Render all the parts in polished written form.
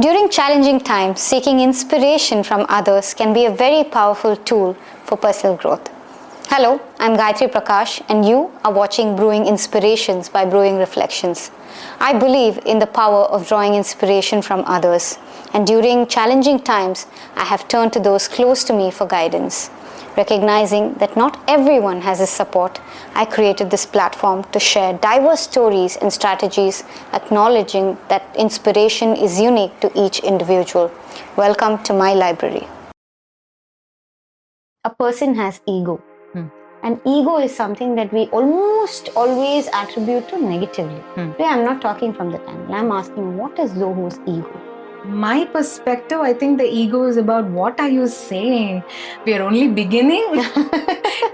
During challenging times, seeking inspiration from others can be a very powerful tool for personal growth. Hello, I'm Gayatri Prakash, and you are watching Brewing Inspirations by Brewing Reflections. I believe in the power of drawing inspiration from others, and during challenging times, I have turned to those close to me for guidance. Recognizing that not everyone has this support, I created this platform to share diverse stories and strategies, acknowledging that inspiration is unique to each individual. Welcome to my library. A person has ego. And ego is something that we almost always attribute to negatively. Today, I'm not talking from that angle. I'm asking, what is Zoho's ego? My perspective, I think the ego is about what are you saying? We are only beginning.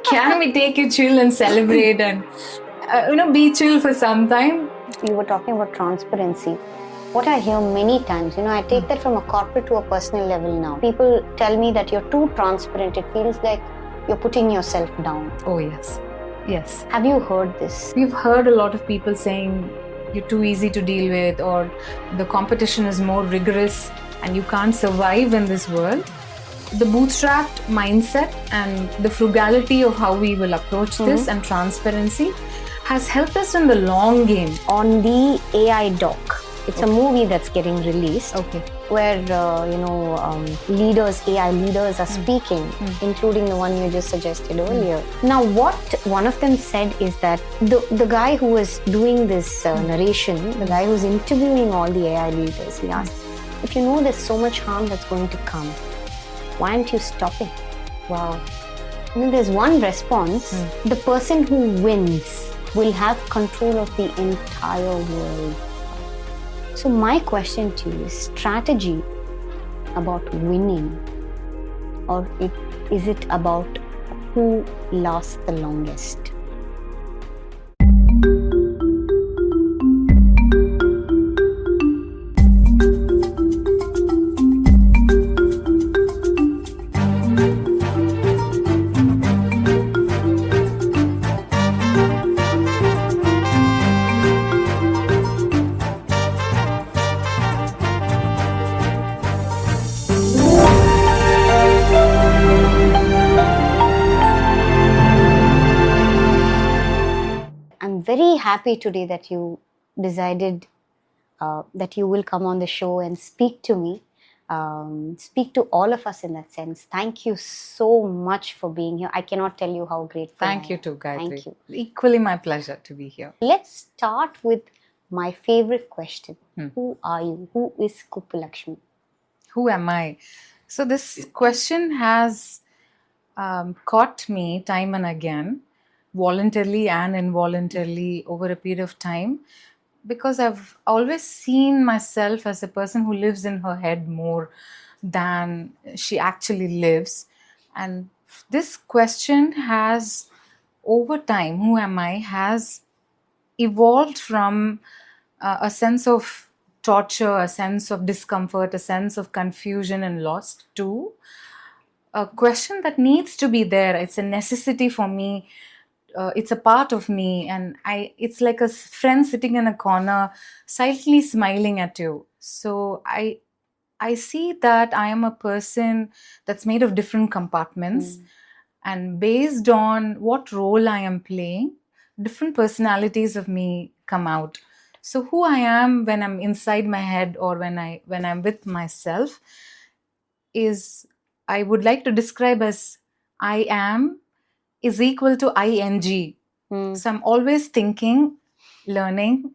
Can we take a chill and celebrate and be chill for some time? You were talking about transparency. What I hear many times, I take that from a corporate to a personal level now. People tell me that you're too transparent. It feels like you're putting yourself down. Oh, yes. Yes. Have you heard this? We've heard a lot of people saying you're too easy to deal with, or the competition is more rigorous and you can't survive in this world. The bootstrapped mindset and the frugality of how we will approach this and transparency has helped us in the long game. On the AI doc, it's a movie that's getting released. Where AI leaders are speaking, including the one you just suggested earlier. Now, what one of them said is that the guy who was doing this narration, the guy who's interviewing all the AI leaders, he asked, if you know there's so much harm that's going to come, why aren't you stopping? Wow. And then there's one response, the person who wins will have control of the entire world. So my question to you is, strategy about winning, or is it about who lasts the longest? Very happy today that you decided that you will come on the show and speak to me, speak to all of us in that sense. Thank you so much for being here. I cannot tell you how grateful I am. Thank you too, Gayatri. Thank you. Equally my pleasure to be here. Let's start with my favorite question. Who are you? Who is Kuppulakshmi? Who am I? So this question has caught me time and again, voluntarily and involuntarily over a period of time, because I've always seen myself as a person who lives in her head more than she actually lives. And this question has, over time, who am I, has evolved from a sense of torture, a sense of discomfort, a sense of confusion and loss, to a question that needs to be there. It's a necessity for me. It's a part of me, and it's like a friend sitting in a corner silently smiling at you. So I see that I am a person that's made of different compartments, and based on what role I am playing, different personalities of me come out. So who I am when I'm inside my head, or when I'm with myself, is, I would like to describe as, I am is equal to ing. So I'm always thinking, learning,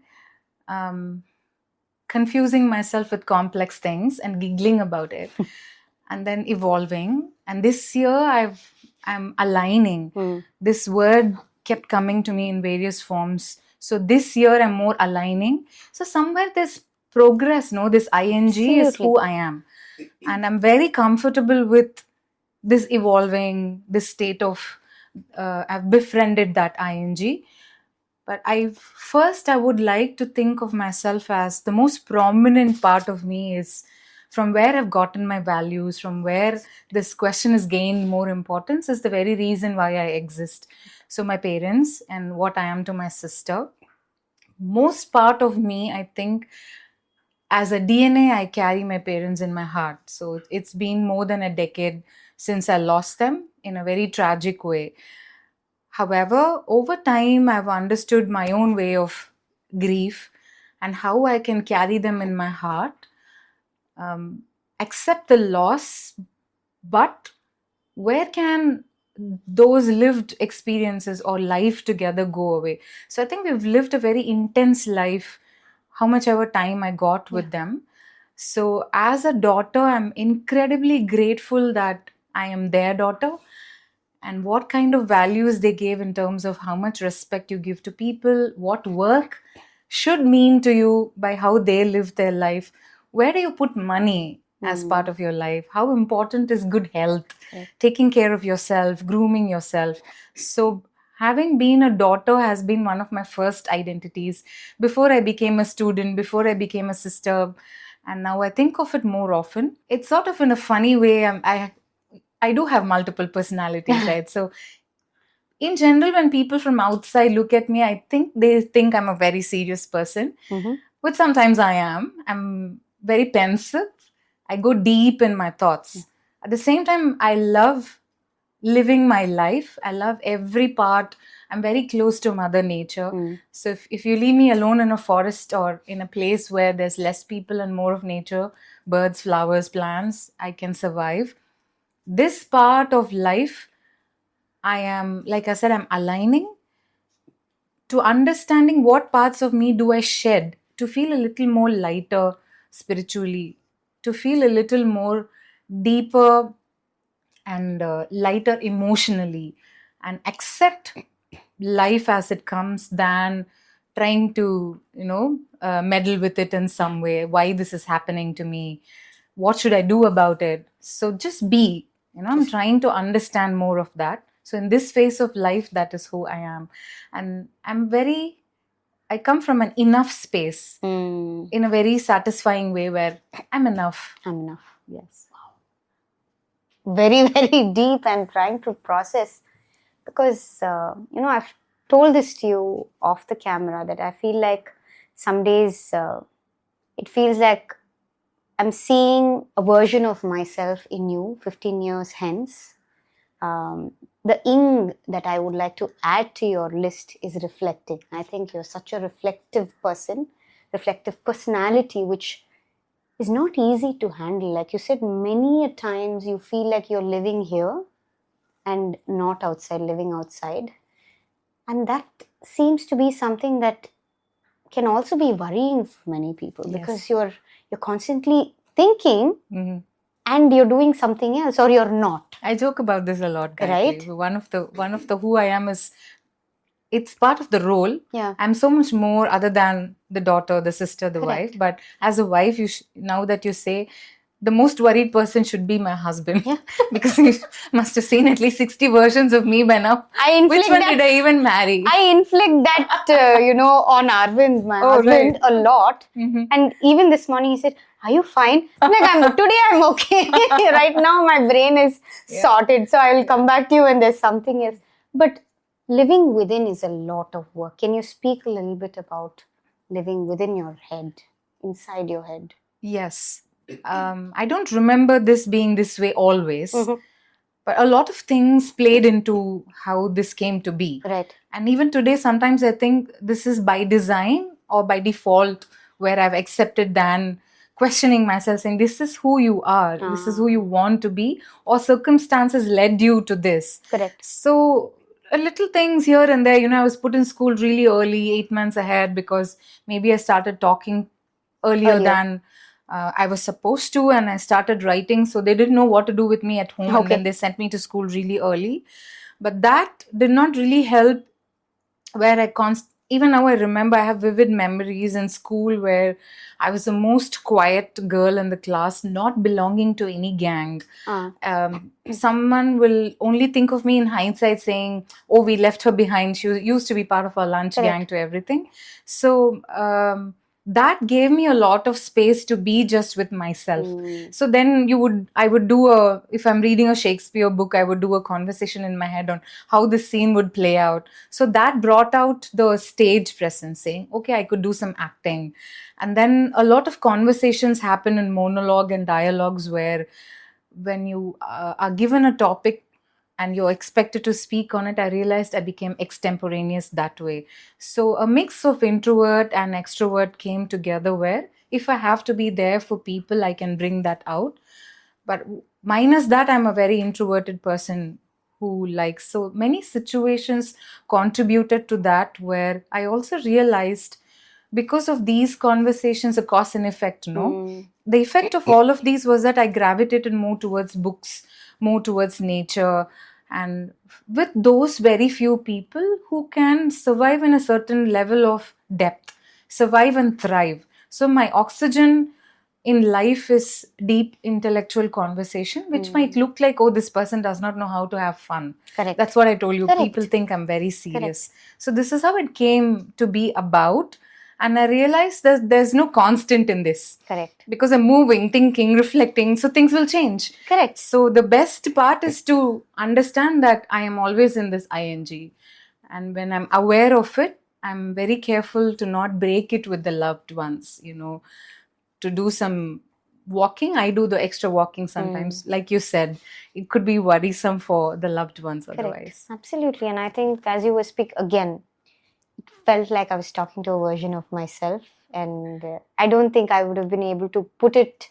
confusing myself with complex things and giggling about it, and then evolving. And this year I'm aligning. This word kept coming to me in various forms. So this year I'm more aligning. So somewhere there's progress, this ing is who I am. And I'm very comfortable with this evolving, this state of, I've befriended that ing. But I would like to think of myself as the most prominent part of me is from where I've gotten my values, from where this question has gained more importance, is the very reason why I exist. So my parents and what I am to my sister, most part of me, I think, as a DNA, I carry my parents in my heart. So it's been more than a decade since I lost them in a very tragic way. However, over time, I've understood my own way of grief and how I can carry them in my heart, accept the loss, but where can those lived experiences or life together go away? So I think we've lived a very intense life, how much ever time I got with them. So as a daughter, I'm incredibly grateful that I am their daughter, and what kind of values they gave in terms of how much respect you give to people, what work should mean to you by how they live their life. Where do you put money as part of your life? How important is good health, taking care of yourself, grooming yourself? So having been a daughter has been one of my first identities before I became a student, before I became a sister. And now I think of it more often. It's sort of in a funny way. I do have multiple personalities, right? So in general, when people from outside look at me, I think they think I'm a very serious person, which sometimes I am. I'm very pensive. I go deep in my thoughts. At the same time, I love living my life. I love every part. I'm very close to Mother Nature. So if you leave me alone in a forest or in a place where there's less people and more of nature, birds, flowers, plants, I can survive. This part of life, I am, like I said, I'm aligning to understanding what parts of me do I shed to feel a little more lighter spiritually, to feel a little more deeper and lighter emotionally, and accept life as it comes than trying to, meddle with it in some way. Why this is happening to me? What should I do about it? So just be, I'm trying to understand more of that. So in this phase of life, that is who I am. And I come from an enough space in a very satisfying way where I'm enough. I'm enough. Yes. Very, very deep and trying to process. Because, I've told this to you off the camera that I feel like some days it feels like I'm seeing a version of myself in you 15 years hence. The ing that I would like to add to your list is reflecting. I think you're such a reflective person, reflective personality, which is not easy to handle. Like you said, many a times you feel like you're living here and not outside, living outside. And that seems to be something that can also be worrying for many people, because you're constantly thinking and you're doing something else, or you're not. I joke about this a lot, Gayatri. Right? One of the who I am is, it's part of the role. Yeah. I'm so much more other than the daughter, the sister, the wife. But as a wife, now that you say, the most worried person should be my husband. Yeah. Because he must have seen at least 60 versions of me by now. Which one did I even marry? I inflict that, on Arvind, my husband, a lot. And even this morning he said, "Are you fine?" I'm like, today I'm okay. Right now my brain is sorted. So I will come back to you when there's something else. But living within is a lot of work. Can you speak a little bit about living within your head, inside your head? Yes. I don't remember this being this way always, but a lot of things played into how this came to be. Right. And even today, sometimes I think this is by design or by default, where I've accepted than questioning myself, saying this is who you are, this is who you want to be, or circumstances led you to this. Correct. So little things here and there, I was put in school really early, 8 months ahead, because maybe I started talking earlier. Than I was supposed to, and I started writing, so they didn't know what to do with me at home, and then they sent me to school really early. But that did not really help, where even now I remember, I have vivid memories in school where I was the most quiet girl in the class, not belonging to any gang. Someone will only think of me in hindsight saying, "Oh, we left her behind. She used to be part of our lunch gang," to everything. So that gave me a lot of space to be just with myself. So then I would do if I'm reading a Shakespeare book, I would do a conversation in my head on how this scene would play out. So that brought out the stage presence, saying, okay, I could do some acting. And then a lot of conversations happen in monologue and dialogues, where when you are given a topic and you're expected to speak on it, I realized I became extemporaneous that way. So a mix of introvert and extrovert came together, where if I have to be there for people, I can bring that out. But minus that, I'm a very introverted person who likes, so many situations contributed to that, where I also realized, because of these conversations, a cause and effect, no? The effect of all of these was that I gravitated more towards books, more towards nature, and with those very few people who can survive in a certain level of depth, survive and thrive. So my oxygen in life is deep intellectual conversation, which might look like, oh, this person does not know how to have fun. Correct. That's what I told you. Correct. People think I'm very serious. So this is how it came to be about. And I realized that there's no constant in this. Correct. Because I'm moving, thinking, reflecting, so things will change. Correct. So the best part is to understand that I am always in this ing. And when I'm aware of it, I'm very careful to not break it with the loved ones, to do some walking. I do the extra walking sometimes. Like you said, it could be worrisome for the loved ones otherwise. Correct. Absolutely. And I think as you were speaking again, it felt like I was talking to a version of myself. And I don't think I would have been able to put it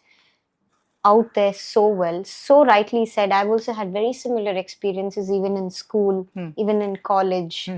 out there so well. So rightly said, I've also had very similar experiences, even in school, even in college.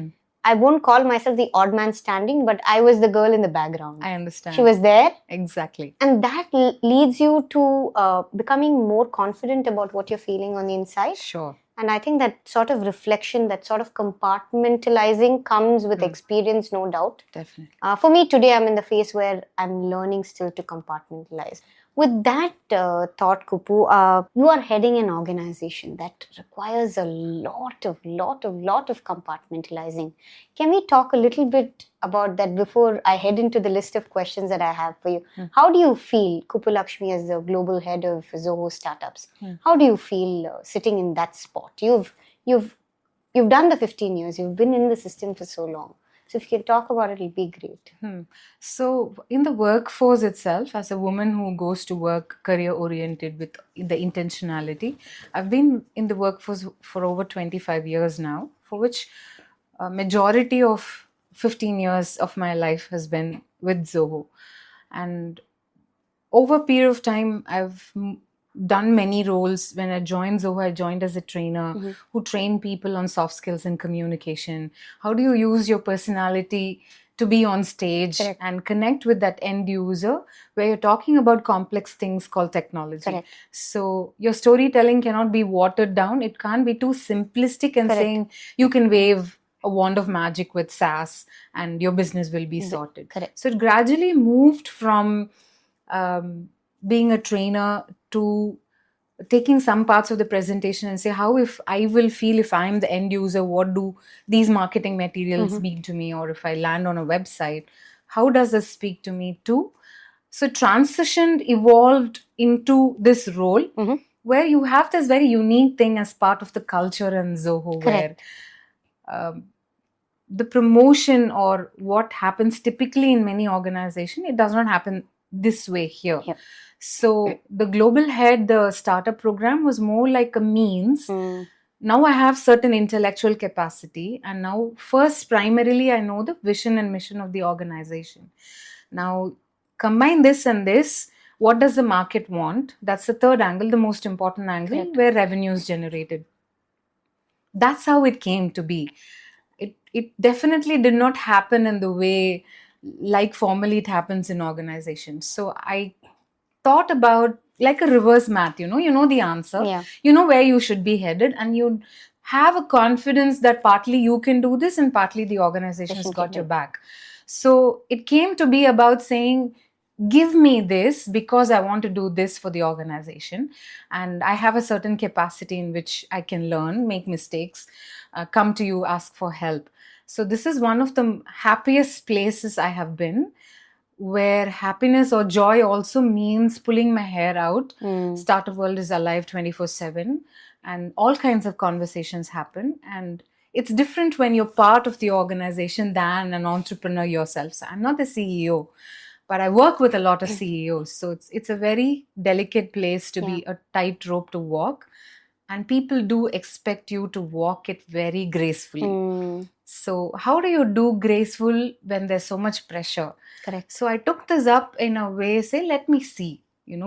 I won't call myself the odd man standing, but I was the girl in the background. I understand. She was there. Exactly. And that leads you to becoming more confident about what you're feeling on the inside. Sure. And I think that sort of reflection, that sort of compartmentalizing comes with experience, no doubt. Definitely. For me today, I'm in the phase where I'm learning still to compartmentalize. With that thought, Kuppu, you are heading an organization that requires a lot of compartmentalizing. Can we talk a little bit about that before I head into the list of questions that I have for you? How do you feel, Kuppulakshmi, as the global head of Zoho startups? How do you feel sitting in that spot? You've done the 15 years. You've been in the system for so long. So if you can talk about it, it'll be great. So in the workforce itself, as a woman who goes to work career-oriented with the intentionality, I've been in the workforce for over 25 years now, for which a majority of 15 years of my life has been with Zoho. And over a period of time, I've done many roles. When I joined Zoho, I joined as a trainer who trained people on soft skills and communication. How do you use your personality to be on stage and connect with that end user, where you're talking about complex things called technology? So your storytelling cannot be watered down. It can't be too simplistic and saying you can wave a wand of magic with SaaS and your business will be sorted. So it gradually moved from being a trainer to taking some parts of the presentation and say, how if I will feel, if I'm the end user, what do these marketing materials mean to me? Or if I land on a website, how does this speak to me too? So transitioned, evolved into this role where you have this very unique thing as part of the culture in Zoho, where the promotion or what happens typically in many organizations, it does not happen this way here. So the global head, the startup program was more like a means. Now I have certain intellectual capacity, and now first primarily I know the vision and mission of the organization. Now combine this and this, what does the market want? That's the third angle, the most important angle, where revenue is generated. That's how it came to be. It definitely did not happen in the way like formally it happens in organizations. So I thought about like a reverse math, you know the answer, you know where you should be headed, and you have a confidence that partly you can do this and partly the organization has got your back. So it came to be about saying, give me this because I want to do this for the organization, and I have a certain capacity in which I can learn, make mistakes, come to you, ask for help. So this is one of the happiest places I have been, where happiness or joy also means pulling my hair out. Startup world is alive 24/7, and all kinds of conversations happen. And it's different when you're part of the organization than an entrepreneur yourself. So I'm not the CEO, but I work with a lot of CEOs. So it's a very delicate place to be a tightrope to walk. And people do expect you to walk it very gracefully. So how do you do graceful when there's so much pressure? Correct. So I took this up in a way, say, let me see.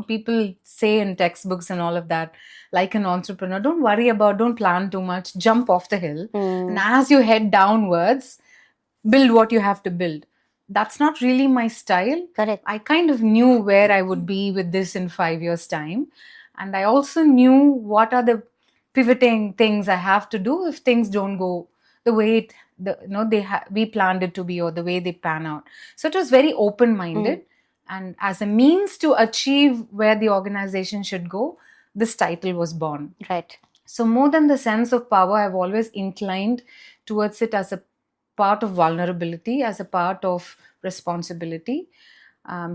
People say in textbooks and all of that, like an entrepreneur, don't plan too much, jump off the hill. And as you head downwards, build what you have to build. That's not really my style. Correct. I kind of knew where I would be with this in 5 years' time. And I also knew what are the pivoting things I have to do if things don't go the way we planned it to be, or the way they pan out. So it was very open-minded. And as a means to achieve where the organization should go, this title was born. Right. So more than the sense of power, I've always inclined towards it as a part of vulnerability, as a part of responsibility.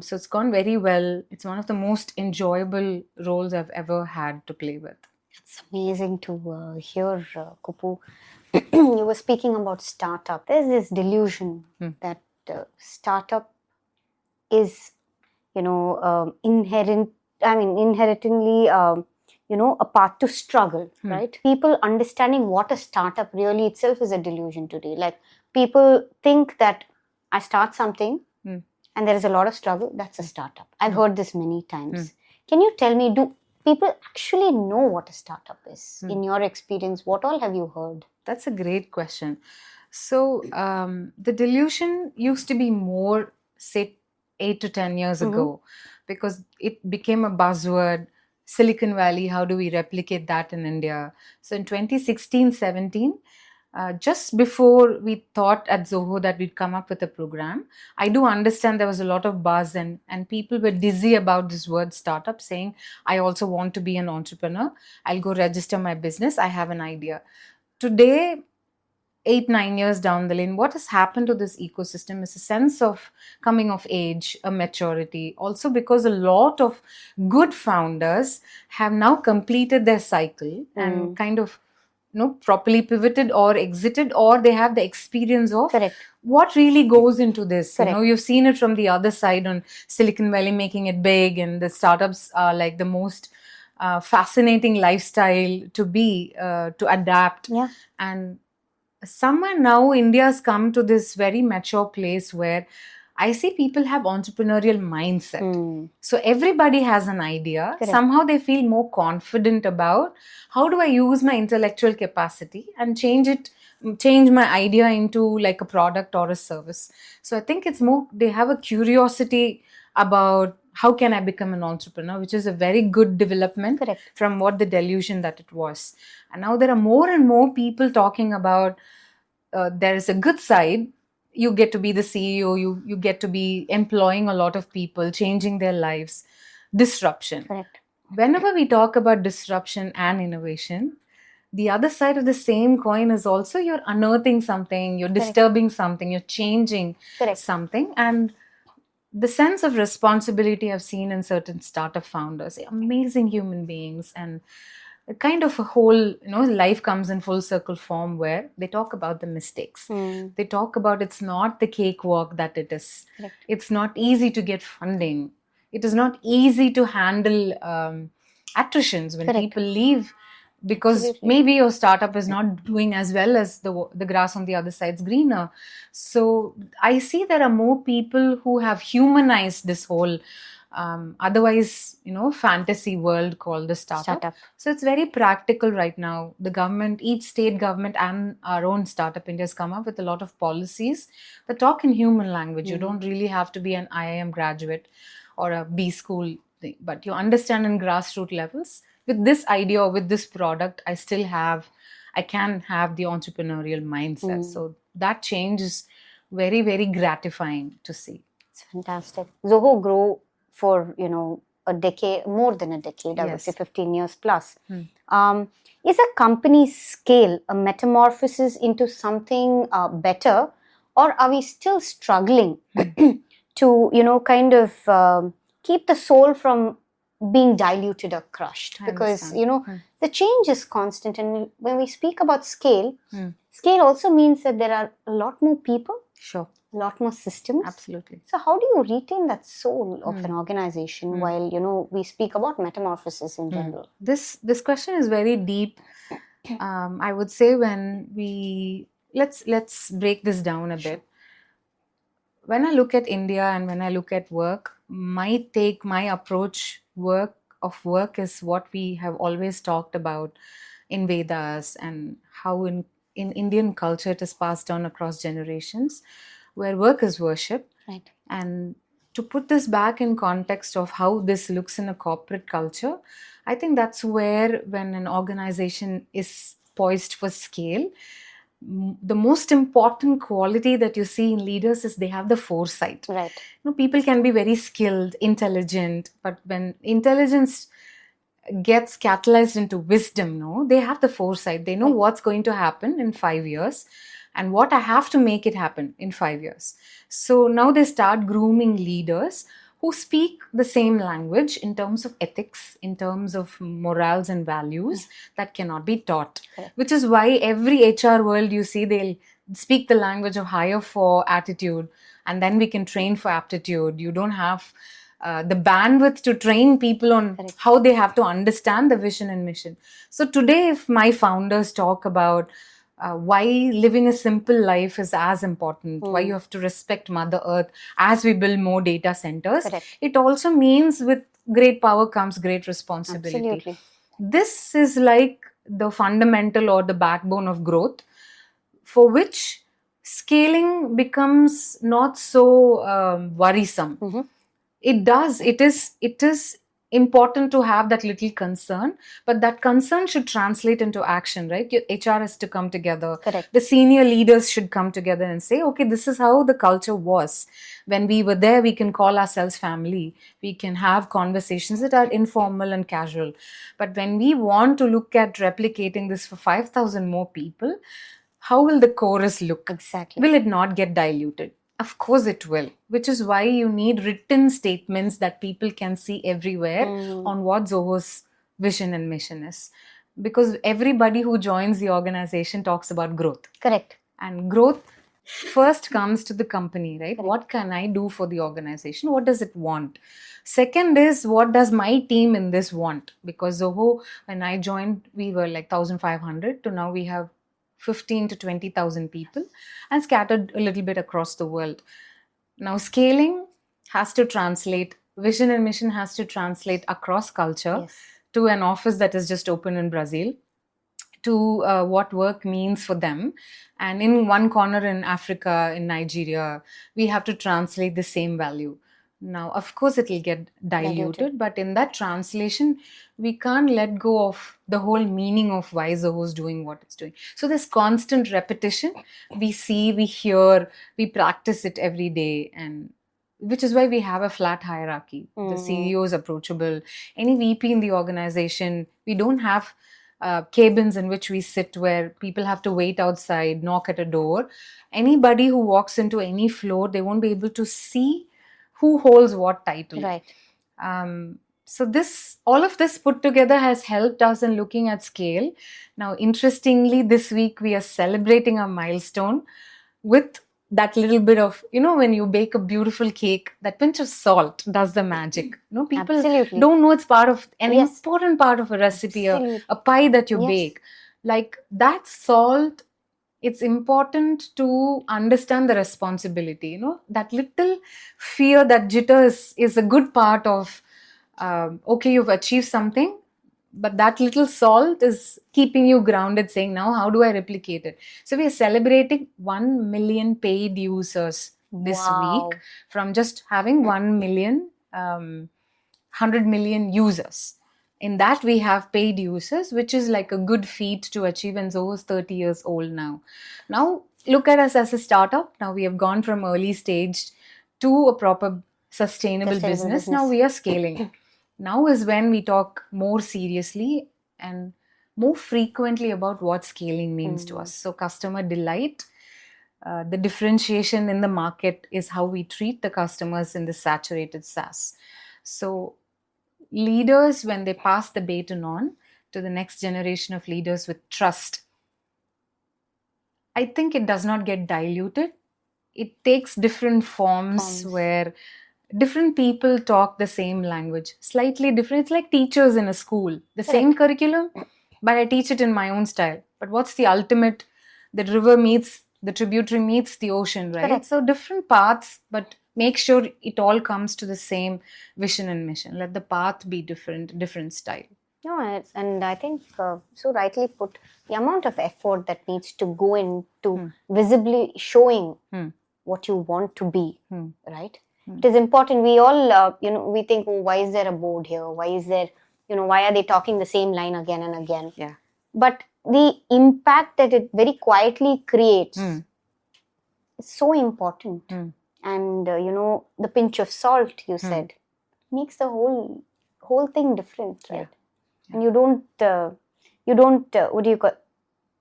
So it's gone very well. It's one of the most enjoyable roles I've ever had to play with. It's amazing to hear, Kuppu. You were speaking about startup. There's this delusion that startup is, inherently, a path to struggle, right? People understanding what a startup really itself is a delusion today. Like, people think that I start something and there is a lot of struggle, that's a startup. I've heard this many times. Can you tell me, do people actually know what a startup is? In your experience, what all have you heard? That's a great question. So the delusion used to be more, say, 8 to 10 years ago, because it became a buzzword. Silicon Valley, how do we replicate that in India? So in 2016-17, just before we thought at Zoho that we'd come up with a program, I do understand there was a lot of buzz and people were dizzy about this word startup, saying, I also want to be an entrepreneur. I'll go register my business. I have an idea. Today, 8-9 years down the lane, what has happened to this ecosystem is a sense of coming of age, a maturity. Also because a lot of good founders have now completed their cycle and kind of properly pivoted or exited, or they have the experience of what really goes into this. You've seen it from the other side on Silicon Valley making it big, and the startups are like the most fascinating lifestyle to be, to adapt. And somewhere now India's come to this very mature place where I see people have entrepreneurial mindset. So everybody has an idea. Somehow they feel more confident about how do I use my intellectual capacity and change my idea into like a product or a service. So I think it's more, they have a curiosity about how can I become an entrepreneur, which is a very good development from what the delusion that it was. And now there are more and more people talking about there is a good side. You get to be the CEO, you get to be employing a lot of people, changing their lives. Disruption. Whenever we talk about disruption and innovation, the other side of the same coin is also you're unearthing something, you're disturbing something, you're changing something. And the sense of responsibility I've seen in certain startup founders, amazing human beings, and kind of a whole, life comes in full circle form where they talk about the mistakes. They talk about it's not the cakewalk that it is. It's not easy to get funding. It is not easy to handle attritions when people leave because maybe your startup is not doing as well as the grass on the other side's greener. So I see there are more people who have humanized this whole otherwise, fantasy world called the startup. So it's very practical right now. The government, each state government and our own Startup India has come up with a lot of policies that talk in human language. You don't really have to be an IIM graduate or a B school thing, but you understand in grassroots levels. With this idea or with this product, I can have the entrepreneurial mindset. So that change is very, very gratifying to see. It's fantastic. Zoho grew for, a decade, more than a decade, I would say 15 years plus. Is a company's scale a metamorphosis into something better, or are we still struggling to, kind of keep the soul from being diluted or crushed. I Because, understand. the change is constant. And when we speak about scale, scale also means that there are a lot more people, Sure. a lot more systems. Absolutely. So how do you retain that soul of an organization while, we speak about metamorphosis in general? This question is very deep. I would say when let's break this down a bit. When I look at India and when I look at work, my approach of work is what we have always talked about in Vedas, and how in Indian culture it is passed down across generations, where work is worship. Right. And to put this back in context of how this looks in a corporate culture, I think that's where, when an organization is poised for scale, the most important quality that you see in leaders is they have the foresight. Right. People can be very skilled, intelligent, but when intelligence gets catalyzed into wisdom, they have the foresight. They know what's going to happen in 5 years and what I have to make it happen in 5 years. So now they start grooming leaders who speak the same language in terms of ethics, in terms of morals and values that cannot be taught. Which is why every HR world you see, they'll speak the language of hire for attitude, and then we can train for aptitude. You don't have the bandwidth to train people on how they have to understand the vision and mission. So today, if my founders talk about why living a simple life is as important, why you have to respect Mother Earth as we build more data centers, it also means with great power comes great responsibility. Absolutely. This is like the fundamental or the backbone of growth, for which scaling becomes not so worrisome. It is important to have that little concern, but that concern should translate into action, right? Your HR has to come together. Correct. The senior leaders should come together and say, okay, this is how the culture was. When we were there, we can call ourselves family. We can have conversations that are informal and casual. But when we want to look at replicating this for 5,000 more people, how will the chorus look? Exactly. Will it not get diluted? Of course it will, which is why you need written statements that people can see everywhere on what Zoho's vision and mission is. Because everybody who joins the organization talks about growth. Correct. And growth first comes to the company, right? Correct. What can I do for the organization? What does it want? Second is, what does my team in this want? Because Zoho, when I joined, we were like 1,500 to now we have 15 to 20,000 people and scattered a little bit across the world. Now, scaling has to translate, vision and mission has to translate across culture to an office that is just open in Brazil, to what work means for them. And in one corner in Africa, in Nigeria, we have to translate the same value. Now, of course, it will get diluted, but in that translation, we can't let go of the whole meaning of why Zoho is doing what it's doing. So there's constant repetition. We see, we hear, we practice it every day, and which is why we have a flat hierarchy. The CEO is approachable. Any VP in the organization, we don't have cabins in which we sit where people have to wait outside, knock at a door. Anybody who walks into any floor, they won't be able to see who holds what title. Right. So all of this put together has helped us in looking at scale. Now, interestingly, this week we are celebrating a milestone with that little bit of, when you bake a beautiful cake, that pinch of salt does the magic. People Absolutely. don't know it's part of an important part of a recipe, a pie that you bake. Like that salt, it's important to understand the responsibility. That little fear, that jitter is a good part of, okay, you've achieved something, but that little salt is keeping you grounded, saying, now how do I replicate it? So we are celebrating 1 million paid users this week, from just having 1 million, 100 million users. In that, we have paid users, which is like a good feat to achieve, and Zoho is 30 years old now. Now, look at us as a startup. Now we have gone from early stage to a proper sustainable business. Now we are scaling. Now is when we talk more seriously and more frequently about what scaling means to us. So customer delight, The differentiation in the market is how we treat the customers in the saturated SaaS. So leaders, when they pass the baton on to the next generation of leaders with trust, I think it does not get diluted. It takes different forms where different people talk the same language, slightly different. It's like teachers in a school, the same curriculum, but I teach it in my own style. But what's the ultimate? The river meets the tributary meets the ocean, right? Correct. So different paths, but make sure it all comes to the same vision and mission. Let the path be different style. No, and I think so rightly put, the amount of effort that needs to go into visibly showing what you want to be, right? It is important. We all, we think, oh, why is there a board here? Why is there, why are they talking the same line again and again? Yeah. But the impact that it very quietly creates is so important. And, the pinch of salt, you said, makes the whole thing different, right? Yeah. And you don't, what do you call,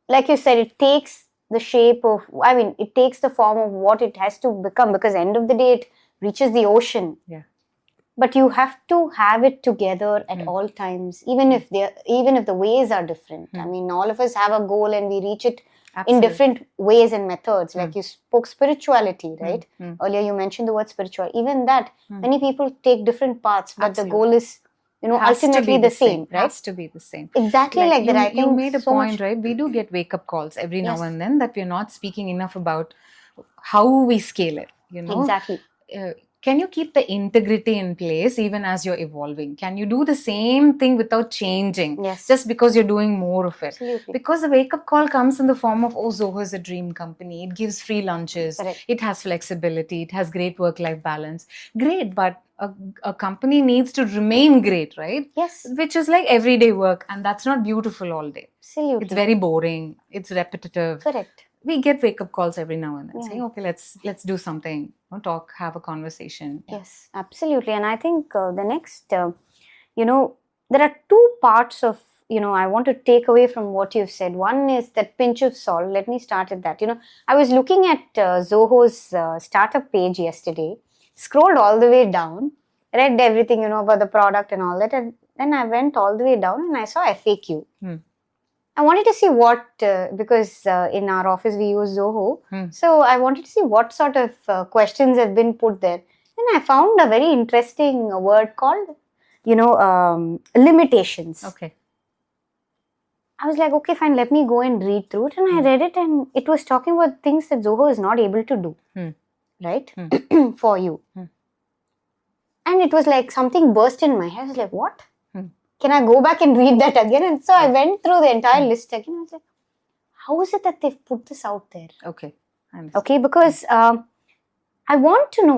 like you said, it takes the shape of, it takes the form of what it has to become, because end of the day, it reaches the ocean. Yeah. But you have to have it together at all times, even if the ways are different. I mean, all of us have a goal and we reach it in different ways and methods. Like you spoke spirituality, right? Earlier you mentioned the word spiritual. Even that, many people take different paths, but the goal is, ultimately the same, right? Has to be the same. Exactly like that. I think you made a so point, much, right? We do get wake-up calls every now and then that we're not speaking enough about how we scale it, Exactly. Can you keep the integrity in place even as you're evolving? Can you do the same thing without changing? Yes. Just because you're doing more of it? Absolutely. Because the wake-up call comes in the form of, oh, Zoho is a dream company. It gives free lunches. Correct. It has flexibility. It has great work-life balance. Great, but a company needs to remain great, right? Yes. Which is like everyday work, and that's not beautiful all day. Absolutely. It's very boring. It's repetitive. Correct. We get wake-up calls every now and then saying, okay, let's do something, talk, have a conversation. Yes, absolutely. And I think the next, there are two parts of, I want to take away from what you've said. One is that pinch of salt. Let me start at that. I was looking at Zoho's startup page yesterday, scrolled all the way down, read everything, about the product and all that. And then I went all the way down and I saw FAQ. I wanted to see what, because in our office we use Zoho. So I wanted to see what sort of questions have been put there. And I found a very interesting word called, limitations. Okay. I was like, okay, fine, let me go and read through it. And I read it and it was talking about things that Zoho is not able to do, right, for you. And it was like something burst in my head. I was like, what? Can I go back and read that again? And so I went through the entire list again. I was like, how is it that they've put this out there? Okay. Okay, because I want to know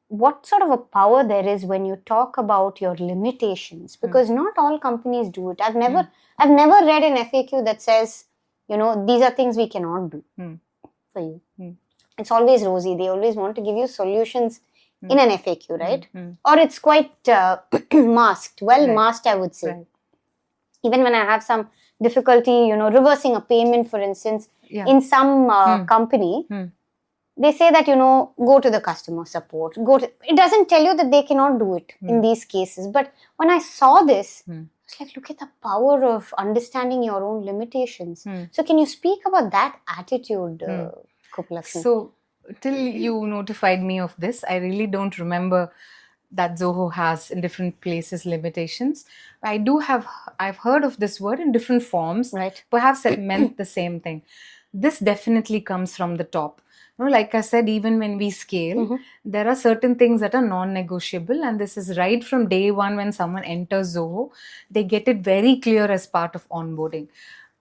what sort of a power there is when you talk about your limitations, because not all companies do it. I've never read an FAQ that says, these are things we cannot do for you. It's always rosy. They always want to give you solutions in an FAQ, right? Or it's quite masked, masked, I would say. Right. Even when I have some difficulty, reversing a payment, for instance, in some company, they say that, go to the customer support. It doesn't tell you that they cannot do it in these cases. But when I saw this, it's like, look at the power of understanding your own limitations. So can you speak about that attitude, Kuppulakshmi? So, till you notified me of this, I really don't remember that Zoho has in different places limitations. I've heard of this word in different forms. Right. Perhaps it meant the same thing. This definitely comes from the top. Like I said, even when we scale, there are certain things that are non-negotiable, and this is right from day one. When someone enters Zoho, they get it very clear as part of onboarding.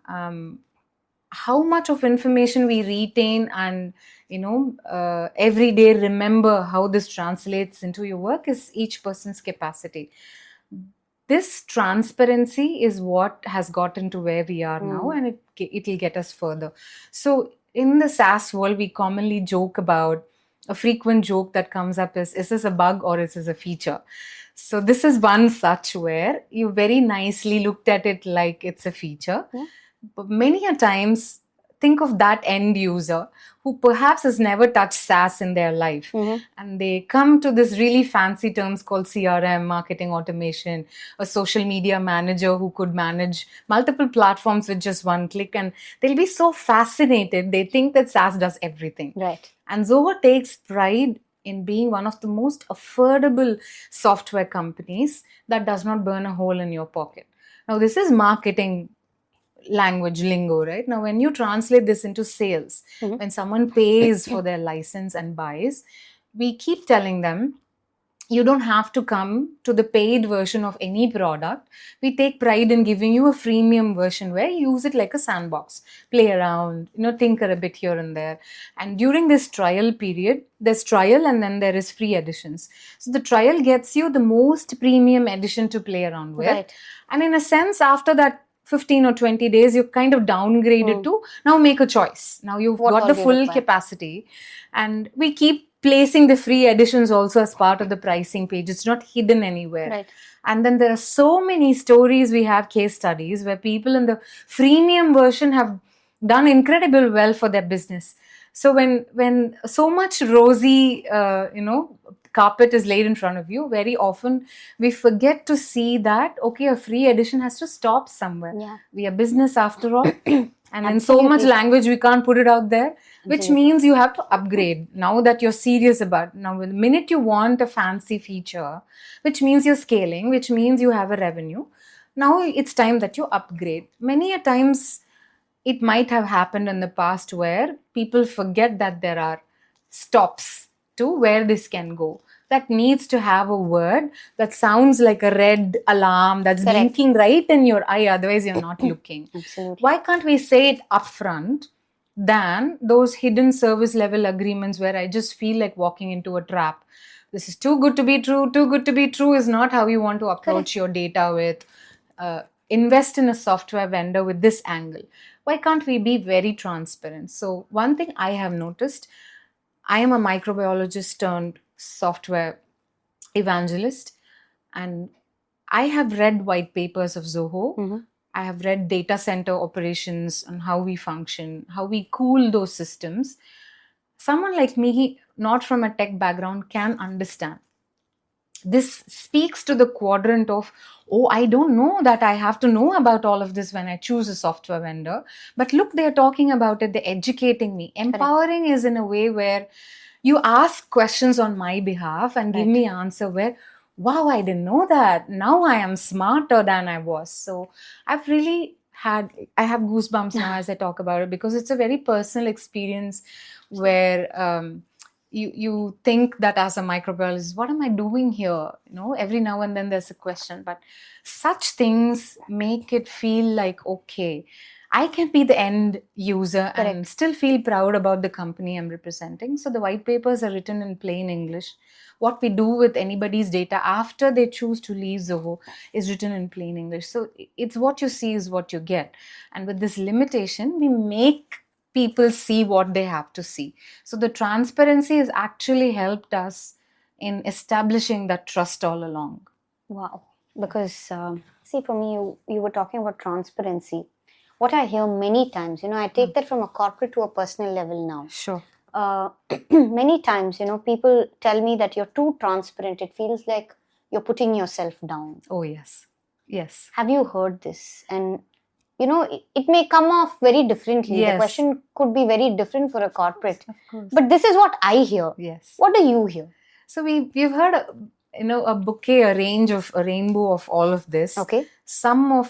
How much of information we retain and every day remember how this translates into your work is each person's capacity. This transparency is what has gotten to where we are now, and it will get us further. So in the SaaS world, we commonly joke about, a frequent joke that comes up is this a bug or is this a feature? So this is one such where you very nicely looked at it like it's a feature. But many a times think of that end user who perhaps has never touched SaaS in their life. And they come to this really fancy terms called CRM, marketing automation, a social media manager who could manage multiple platforms with just one click. And they'll be so fascinated. They think that SaaS does everything. Right. And Zoho takes pride in being one of the most affordable software companies that does not burn a hole in your pocket. Now, this is marketing language lingo, right? Now, when you translate this into sales, when someone pays for their license and buys, we keep telling them, you don't have to come to the paid version of any product. We take pride in giving you a freemium version where you use it like a sandbox, play around, tinker a bit here and there. And during this trial period, there's trial and then there is free editions. So the trial gets you the most premium edition to play around with. Right. And in a sense, after that 15 or 20 days, you kind of downgraded to now make a choice. Now you've got the full capacity. And we keep placing the free editions also as part of the pricing page. It's not hidden anywhere. Right. And then there are so many stories, we have case studies where people in the freemium version have done incredible well for their business. So when so much rosy, carpet is laid in front of you, very often we forget to see that, okay, a free edition has to stop somewhere. Yeah. We are business after all. And in so much language, we can't put it out there, which means you have to upgrade now that you're serious about it. Now, the minute you want a fancy feature, which means you're scaling, which means you have a revenue, now it's time that you upgrade. Many a times, it might have happened in the past where people forget that there are stops to where this can go. That needs to have a word that sounds like a red alarm that's blinking right in your eye, otherwise you're not looking. Absolutely. Why can't we say it upfront than those hidden service level agreements where I just feel like walking into a trap? This is too good to be true. Too good to be true is not how you want to approach your data with. Invest in a software vendor with this angle. Why can't we be very transparent? So one thing I have noticed, I am a microbiologist turned software evangelist, and I have read white papers of Zoho. I have read data center operations and how we function, how we cool those systems. Someone like me, not from a tech background, can understand. This speaks to the quadrant of, I don't know that I have to know about all of this when I choose a software vendor. But look, they're talking about it, they're educating me. Empowering is in a way where you ask questions on my behalf and give me answer where, wow, I didn't know that. Now I am smarter than I was. So I have goosebumps now as I talk about it, because it's a very personal experience where you think that as a microbiologist, what am I doing here? Every now and then there's a question, but such things make it feel like, okay, I can be the end user and still feel proud about the company I'm representing. So the white papers are written in plain English. What we do with anybody's data after they choose to leave Zoho is written in plain English. So it's what you see is what you get. And with this limitation, we make people see what they have to see. So the transparency has actually helped us in establishing that trust all along. Wow. Because, see, for me, you were talking about transparency. What I hear many times, I take that from a corporate to a personal level now. Sure. Many times, people tell me that you're too transparent. It feels like you're putting yourself down. Oh, yes. Yes. Have you heard this? And, it may come off very differently. Yes. The question could be very different for a corporate. Of course. But this is what I hear. Yes. What do you hear? So we've heard a bouquet, a rainbow of all of this. Okay.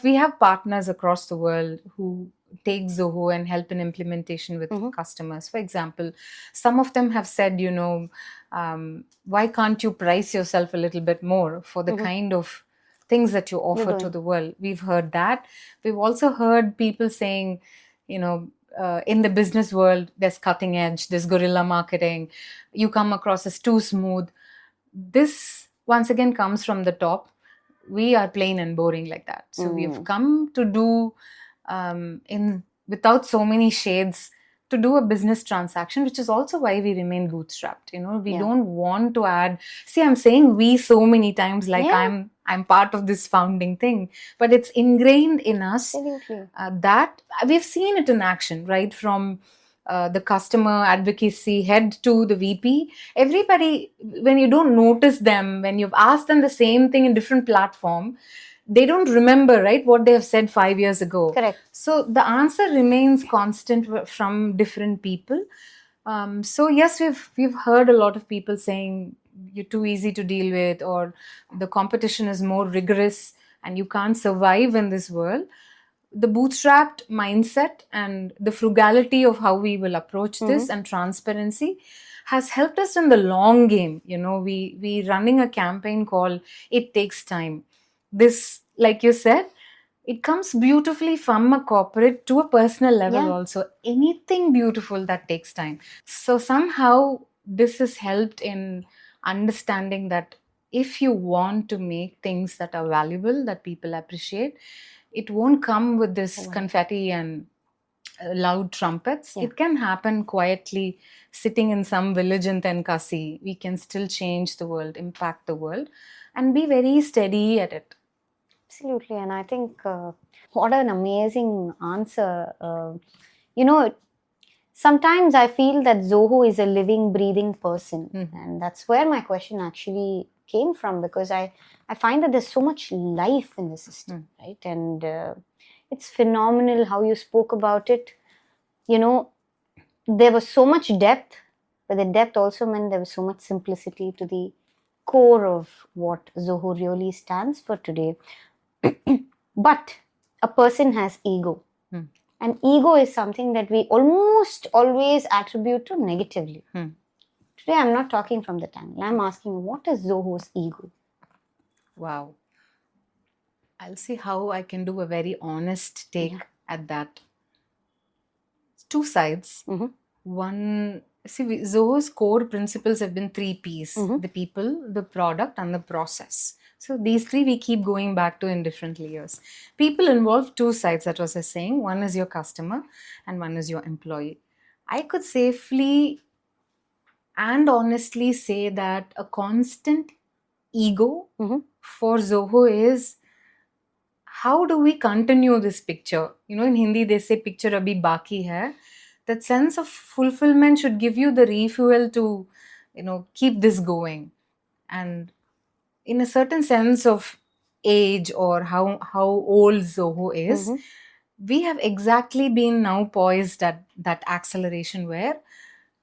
We have partners across the world who take Zoho and help in implementation with customers. For example, some of them have said, why can't you price yourself a little bit more for the kind of things that you offer to the world? We've heard that. We've also heard people saying, in the business world, there's cutting edge, there's guerrilla marketing. You come across as too smooth. This, once again, comes from the top. We are plain and boring like that. So we've come to do, without so many shades, to do a business transaction, which is also why we remain bootstrapped. We don't want to add. See, I'm saying we so many times like I'm I'm part of this founding thing. But it's ingrained in us Absolutely. that we've seen it in action, right? From the customer advocacy head to the VP. Everybody, when you don't notice them, when you've asked them the same thing in different platform, they don't remember, right, what they have said 5 years ago. Correct. So the answer remains constant from different people. So yes, we've heard a lot of people saying you're too easy to deal with, or the competition is more rigorous and you can't survive in this world. The bootstrapped mindset and the frugality of how we will approach this and transparency has helped us in the long game. We running a campaign called It Takes Time. This, like you said, it comes beautifully from a corporate to a personal level also. Anything beautiful that takes time. So somehow this has helped in understanding that if you want to make things that are valuable, that people appreciate, it won't come with this confetti and loud trumpets. It can happen quietly, sitting in some village in Tenkasi. We can still change the world, impact the world, and be very steady at it. Absolutely. And I think what an amazing answer. Sometimes I feel that Zoho is a living, breathing person. And that's where my question actually came from, because I find that there's so much life in the system, right? And it's phenomenal how you spoke about it. There was so much depth, but the depth also meant there was so much simplicity to the core of what Zoho really stands for today. But a person has ego. And ego is something that we almost always attribute to negatively. Today, I'm not talking from that angle. I'm asking, what is Zoho's ego? Wow. I'll see how I can do a very honest take at that. Two sides. One, Zoho's core principles have been 3 P's. The people, the product, and the process. So these 3 we keep going back to in different layers. People involve 2 sides, that was I saying. One is your customer and one is your employee. I could safely and honestly say that a constant ego for Zoho is, how do we continue this picture? In Hindi they say picture abhi baki hai. That sense of fulfillment should give you the refuel to, keep this going. And in a certain sense of age, or how old Zoho is, we have exactly been now poised at that acceleration where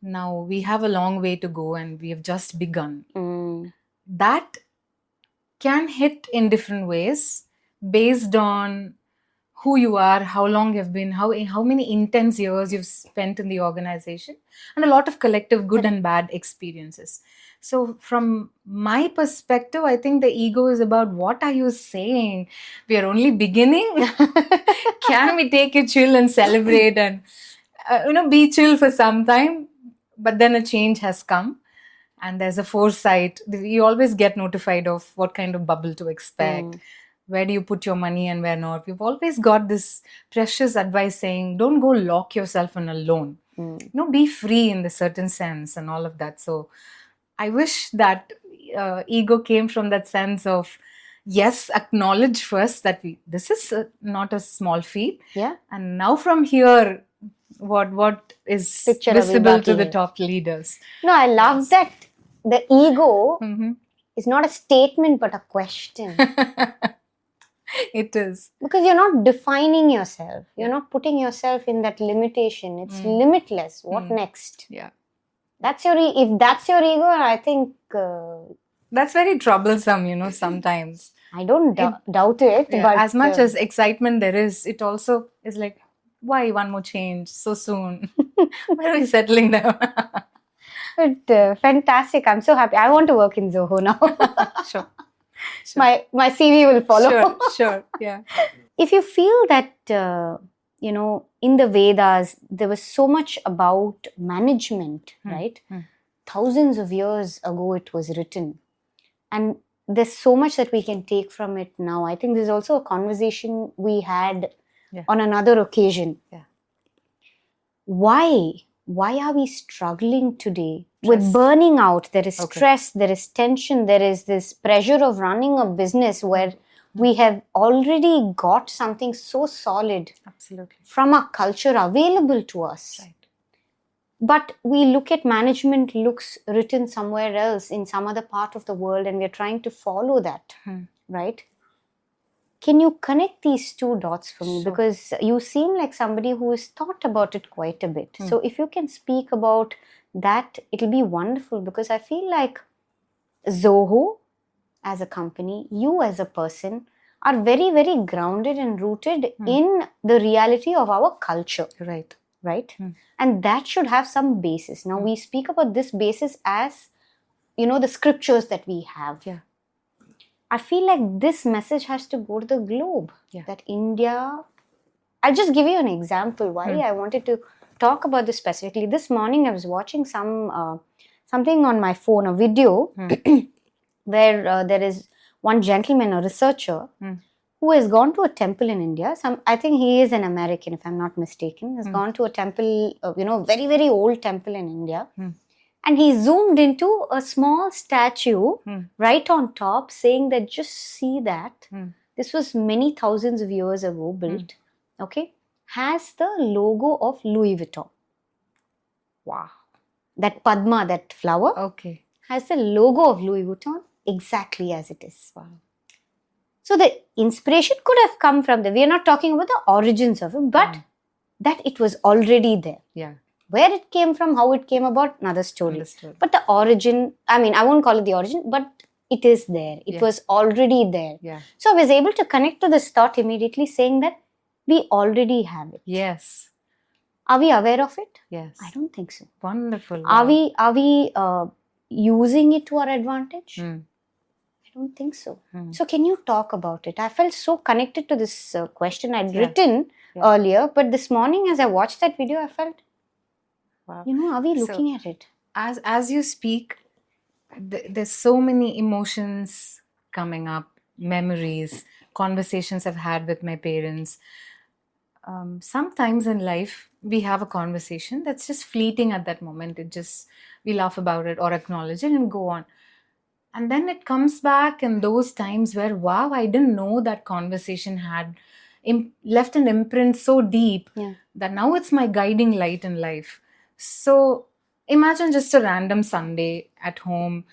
now we have a long way to go and we have just begun. That can hit in different ways based on who you are, how long you've been, how many intense years you've spent in the organization, and a lot of collective good and bad experiences. So from my perspective, I think the ego is about, what are you saying? We are only beginning. Can we take a chill and celebrate and be chill for some time? But then a change has come. And there's a foresight. You always get notified of what kind of bubble to expect. Where do you put your money and where not? We've always got this precious advice saying, don't go lock yourself in a loan. Be free in the certain sense and all of that. So I wish that ego came from that sense of, yes, acknowledge first that this is not a small feat. And now from here, what is Picture visible to the top leaders. No, I love that the ego is not a statement but a question. It is. Because you're not defining yourself. You're not putting yourself in that limitation. It's limitless. What next? Yeah. If that's your ego, I think... that's very troublesome, sometimes. I don't doubt it. But as much as excitement there is, it also is like, why one more change so soon? Why are we settling down? But fantastic. I'm so happy. I want to work in Zoho now. Sure. My CV will follow. Sure. Yeah. If you feel that, in the Vedas, there was so much about management, right? Thousands of years ago, it was written. And there's so much that we can take from it now. I think there's also a conversation we had on another occasion. Yeah. Why why are we struggling today with burning out? There is stress, there is tension, there is this pressure of running a business where we have already got something so solid from our culture available to us. Right. But we look at management looks written somewhere else in some other part of the world, and we're trying to follow that, right? Can you connect these two dots for me? Sure. Because you seem like somebody who has thought about it quite a bit. So if you can speak about that, it'll be wonderful, because I feel like Zoho as a company, you as a person, are very, very grounded and rooted in the reality of our culture. Right? And that should have some basis. Now, we speak about this basis as, the scriptures that we have. Yeah. I feel like this message has to go to the globe. Yeah. That India... I'll just give you an example why I wanted to talk about this specifically. This morning, I was watching something on my phone, a video, where there is one gentleman, a researcher, who has gone to a temple in India. I think he is an American, if I'm not mistaken. Has gone to a temple, very, very old temple in India. And he zoomed into a small statue right on top, saying that just see that. This was many thousands of years ago built. Okay. Has the logo of Louis Vuitton. Wow. That Padma, that flower. Okay. Has the logo of Louis Vuitton exactly as it is. Wow. So the inspiration could have come from there. We are not talking about the origins of it, but that it was already there. Yeah. Where it came from, how it came about, another story. Understood. But the origin, I won't call it the origin, but it is there. It was already there. Yeah. So I was able to connect to this thought immediately, saying that we already have it. Yes. Are we aware of it? Yes. I don't think so. Wonderful. Are we using it to our advantage? I don't think so. So can you talk about it? I felt so connected to this question I'd written earlier, but this morning as I watched that video, I felt, are we looking at it? As you speak, there's so many emotions coming up, memories, conversations I've had with my parents. Sometimes in life, we have a conversation that's just fleeting at that moment. We laugh about it or acknowledge it and go on. And then it comes back in those times where, wow, I didn't know that conversation had left an imprint so deep that now it's my guiding light in life. So imagine just a random Sunday at home.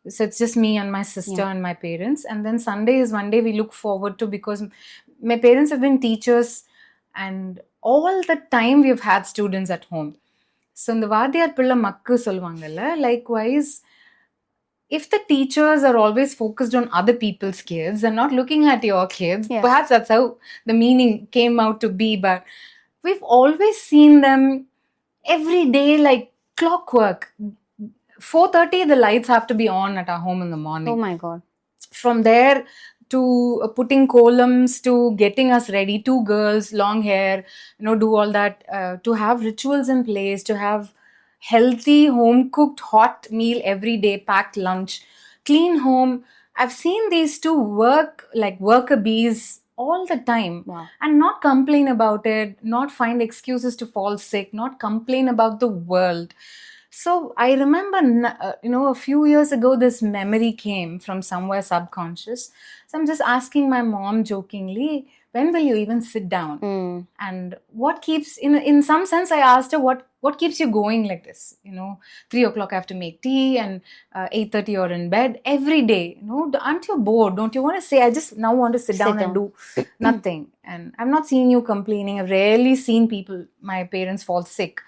So it's just me and my sister and my parents. And then Sunday is one day we look forward to, because my parents have been teachers and all the time we've had students at home. So in the Vadiyar Pilla Makku solvangalla, likewise, if the teachers are always focused on other people's kids and not looking at your kids, perhaps that's how the meaning came out to be. But we've always seen them every day like clockwork. 4:30, the lights have to be on at our home in the morning. Oh my God. From there to putting columns to getting us ready, 2 girls, long hair, do all that, to have rituals in place, to have healthy, home-cooked, hot meal every day, packed lunch, clean home. I've seen these 2 work like worker bees all the time. Wow. And not complain about it, not find excuses to fall sick, not complain about the world. So I remember, a few years ago, this memory came from somewhere subconscious. So I'm just asking my mom jokingly, when will you even sit down? And what keeps, in some sense, I asked her, what keeps you going like this? 3 o'clock I have to make tea and 8:30 you're in bed every day. Aren't you bored? Don't you want to say, I just now want to sit down and do nothing? And I've not seen you complaining. I've rarely seen my parents fall sick.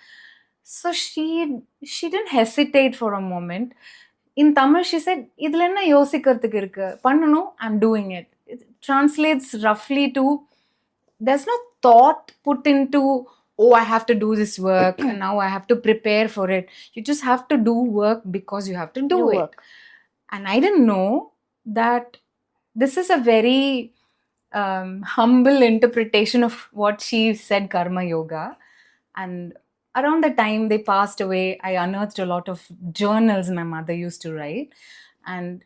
So she didn't hesitate for a moment. In Tamil, she said, "Idhula enna yosikkaradhukku irukku? Pannanum, I'm doing it." It translates roughly to, there's no thought put into, oh, I have to do this work and now I have to prepare for it. You just have to do work because you have to do it. Work. And I didn't know that this is a very humble interpretation of what she said, karma yoga. And around the time they passed away, I unearthed a lot of journals my mother used to write. And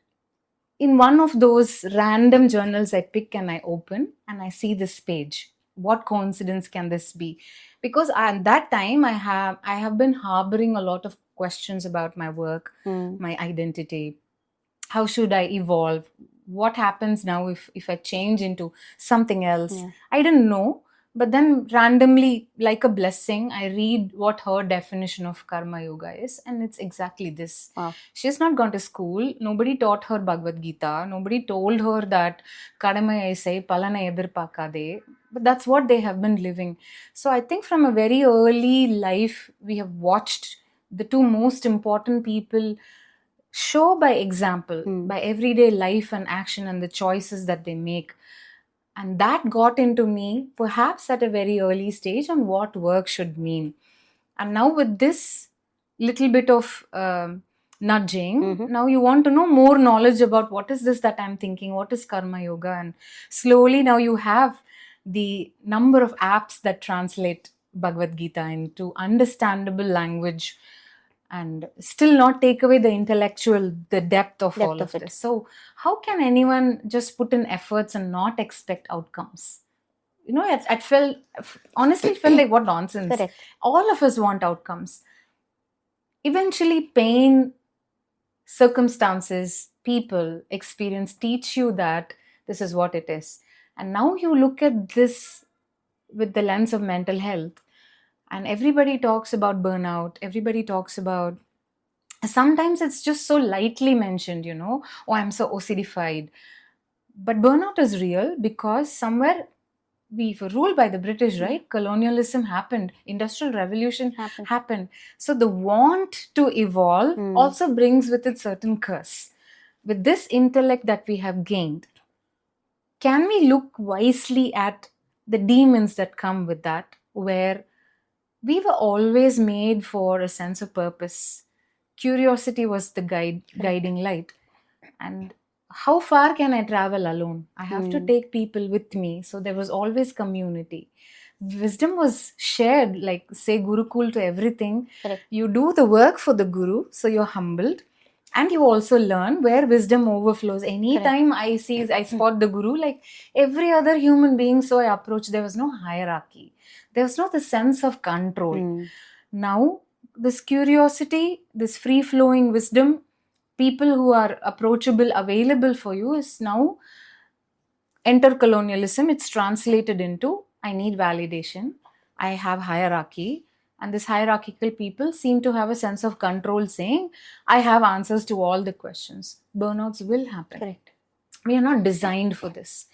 in one of those random journals, I pick and I open and I see this page. what coincidence can this be? Because at that time I have been harboring a lot of questions about my work, my identity. How should I evolve? What happens now if I change into something else? Yeah. I didn't know. But then randomly, like a blessing, I read what her definition of karma yoga is, and it's exactly this. Wow. She's not gone to school. Nobody taught her Bhagavad Gita. Nobody told her that kadamai say palana edirpaakade. But that's what they have been living. So I think from a very early life, we have watched the two most important people show by example, by everyday life and action and the choices that they make. And that got into me, perhaps at a very early stage, on what work should mean. And now, with this little bit of nudging, now you want to know more knowledge about what is this that I'm thinking, what is karma yoga. And slowly now you have the number of apps that translate Bhagavad Gita into understandable language and still not take away the intellectual, the depth of all of it. this. So how can anyone just put in efforts and not expect outcomes? You know, it felt, honestly, it felt like what nonsense. Correct. All of us want outcomes. Eventually, pain, circumstances, people, experience teach you that this is what it is. And now you look at this with the lens of mental health. And everybody talks about burnout. Everybody talks about, sometimes it's just so lightly mentioned, you know, oh, I'm so OCD-fied. But burnout is real because somewhere we were ruled by the British, right? Colonialism happened. Industrial revolution happened. So the want to evolve also brings with it certain curse. With this intellect that we have gained, can we look wisely at the demons that come with that, where we were always made for a sense of purpose. Curiosity was the guiding light. And how far can I travel alone? I have to take people with me. So there was always community. Wisdom was shared, like say Gurukul to everything. Correct. You do the work for the Guru, so you're humbled. And you also learn where wisdom overflows. Anytime I spot the Guru, like every other human being, so I approach, there was no hierarchy. There was not the sense of control. Now, this curiosity, this free-flowing wisdom, people who are approachable, available for you, is now enter colonialism. It's translated into, I need validation, I have hierarchy. And this hierarchical people seem to have a sense of control, saying, I have answers to all the questions. Burnouts will happen. Correct. We are not designed for this.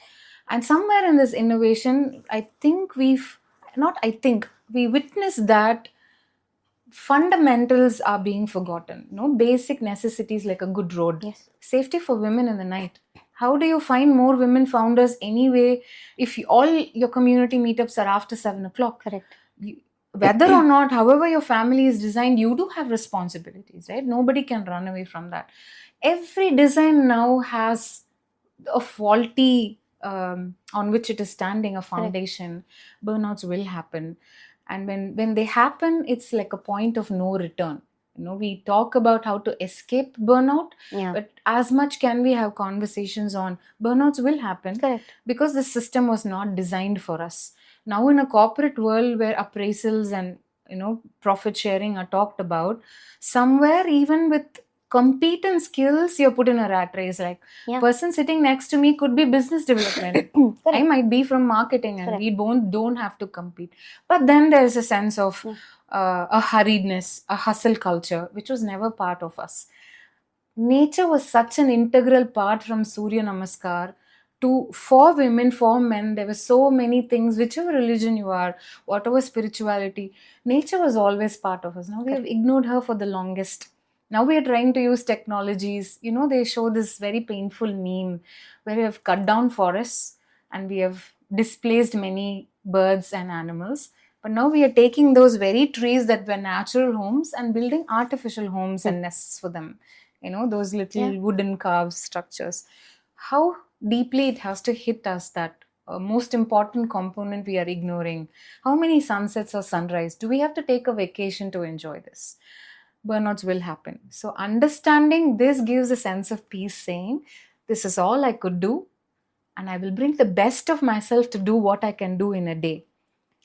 And somewhere in this innovation, we witness that fundamentals are being forgotten. You know, basic necessities like a good road, Yes. safety for women in the night. How do you find more women founders anyway if all your community meetups are after 7 o'clock? Correct. Whether or not, however your family is designed, you do have responsibilities, right? Nobody can run away from that. Every design now has a faulty on which it is standing, a foundation. Burnouts will happen. And when they happen, it's like a point of no return. You know, we talk about how to escape burnout, but as much can we have conversations on burnouts will happen. Correct. Because the system was not designed for us. Now in a corporate world where appraisals and, you know, profit sharing are talked about, somewhere even with competence skills, you're put in a rat race. Like person sitting next to me could be business development. I might be from marketing, and we don't have to compete. But then there's a sense of a hurriedness, a hustle culture, which was never part of us. Nature was such an integral part from Surya Namaskar to, for women, for men. There were so many things, whichever religion you are, whatever spirituality, nature was always part of us. Now we have ignored her for the longest. Now we are trying to use technologies. You know, they show this very painful meme where we have cut down forests and we have displaced many birds and animals. But now we are taking those very trees that were natural homes and building artificial homes and nests for them. You know, those little wooden carved structures. How deeply it has to hit us that most important component we are ignoring. How many sunsets or sunrise? Do we have to take a vacation to enjoy this? Burnouts will happen. So understanding this gives a sense of peace, saying, this is all I could do. and I will bring the best of myself to do what I can do in a day.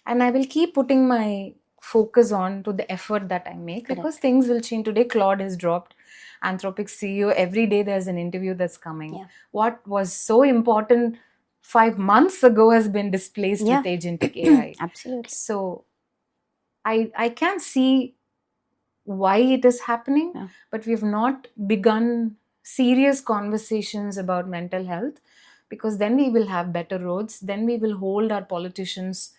And I will keep putting my focus on to the effort that I make, because things will change. Today, Claude has dropped. Anthropic's CEO, every day there's an interview that's coming. Yeah. What was so important 5 months ago has been displaced with agentic AI. Absolutely. So I can see why it is happening, but we've not begun serious conversations about mental health, because then we will have better roads, then we will hold our politicians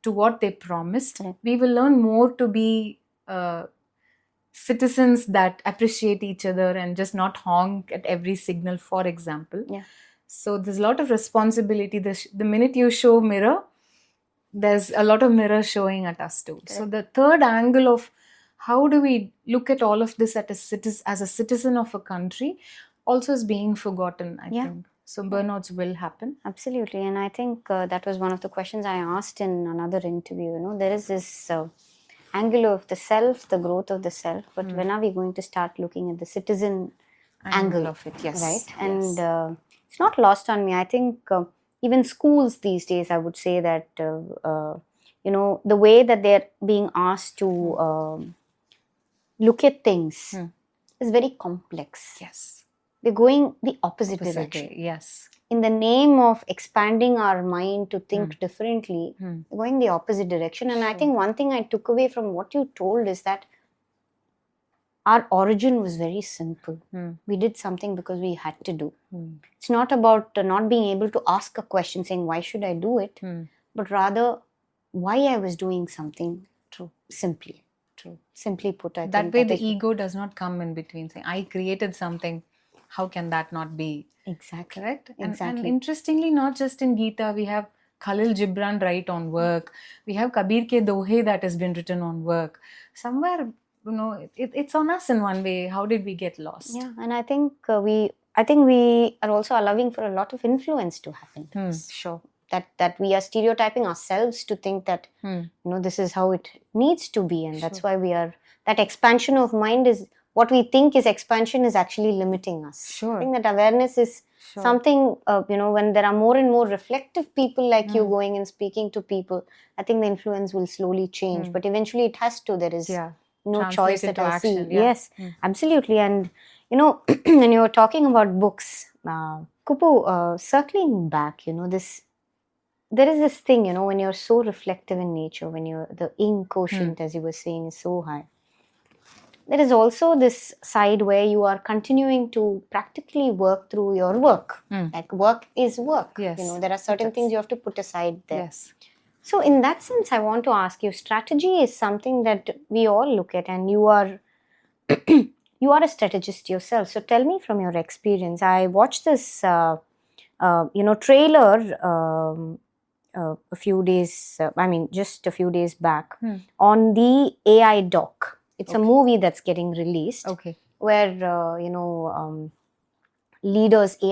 to what they promised. We will learn more to be citizens that appreciate each other and just not honk at every signal, for example. So there's a lot of responsibility. The minute you show mirror, there's a lot of mirror showing at us too. So the third angle of how do we look at all of this as a citizen of a country also is being forgotten, I think. So burnouts will happen. Absolutely. And I think that was one of the questions I asked in another interview. There is this angle of the self, the growth of the self, but when are we going to start looking at the citizen angle of it? Yes. Right? And it's not lost on me. I think even schools these days, I would say that, the way that they're being asked to look at things is very complex. Yes. We're going the opposite direction. Yes. In the name of expanding our mind to think differently, we're going the opposite direction. And I think one thing I took away from what you told is that our origin was very simple. We did something because we had to do. It's not about not being able to ask a question saying, why should I do it? But rather, why I was doing something. True. Simply. True. Simply put, I that think. way the ego does not come in between saying, I created something. How can that not be? Exactly. Correct? Exactly. And interestingly, not just in Gita, we have Khalil Gibran write on work. We have Kabir ke Dohe that has been written on work. Somewhere, it's on us in one way. How did we get lost? Yeah, and I think we are also allowing for a lot of influence to happen. Sure. That we are stereotyping ourselves to think that this is how it needs to be, and that's why that expansion of mind is what we think is expansion is actually limiting us. Sure. I think that awareness is something, when there are more and more reflective people like you going and speaking to people, I think the influence will slowly change. But eventually it has to. There is no choice that I see. Yes, absolutely. And, when you were talking about books, Kuppu, circling back, there is this thing, when you're so reflective in nature, when the ink quotient, as you were saying, is so high. There is also this side where you are continuing to practically work through your work. Like work is work. Yes. There are certain things you have to put aside there. Yes. So in that sense, I want to ask you, strategy is something that we all look at, and you are you are a strategist yourself. So tell me from your experience. I watched this trailer just a few days back on the AI doc. It's a movie that's getting released where,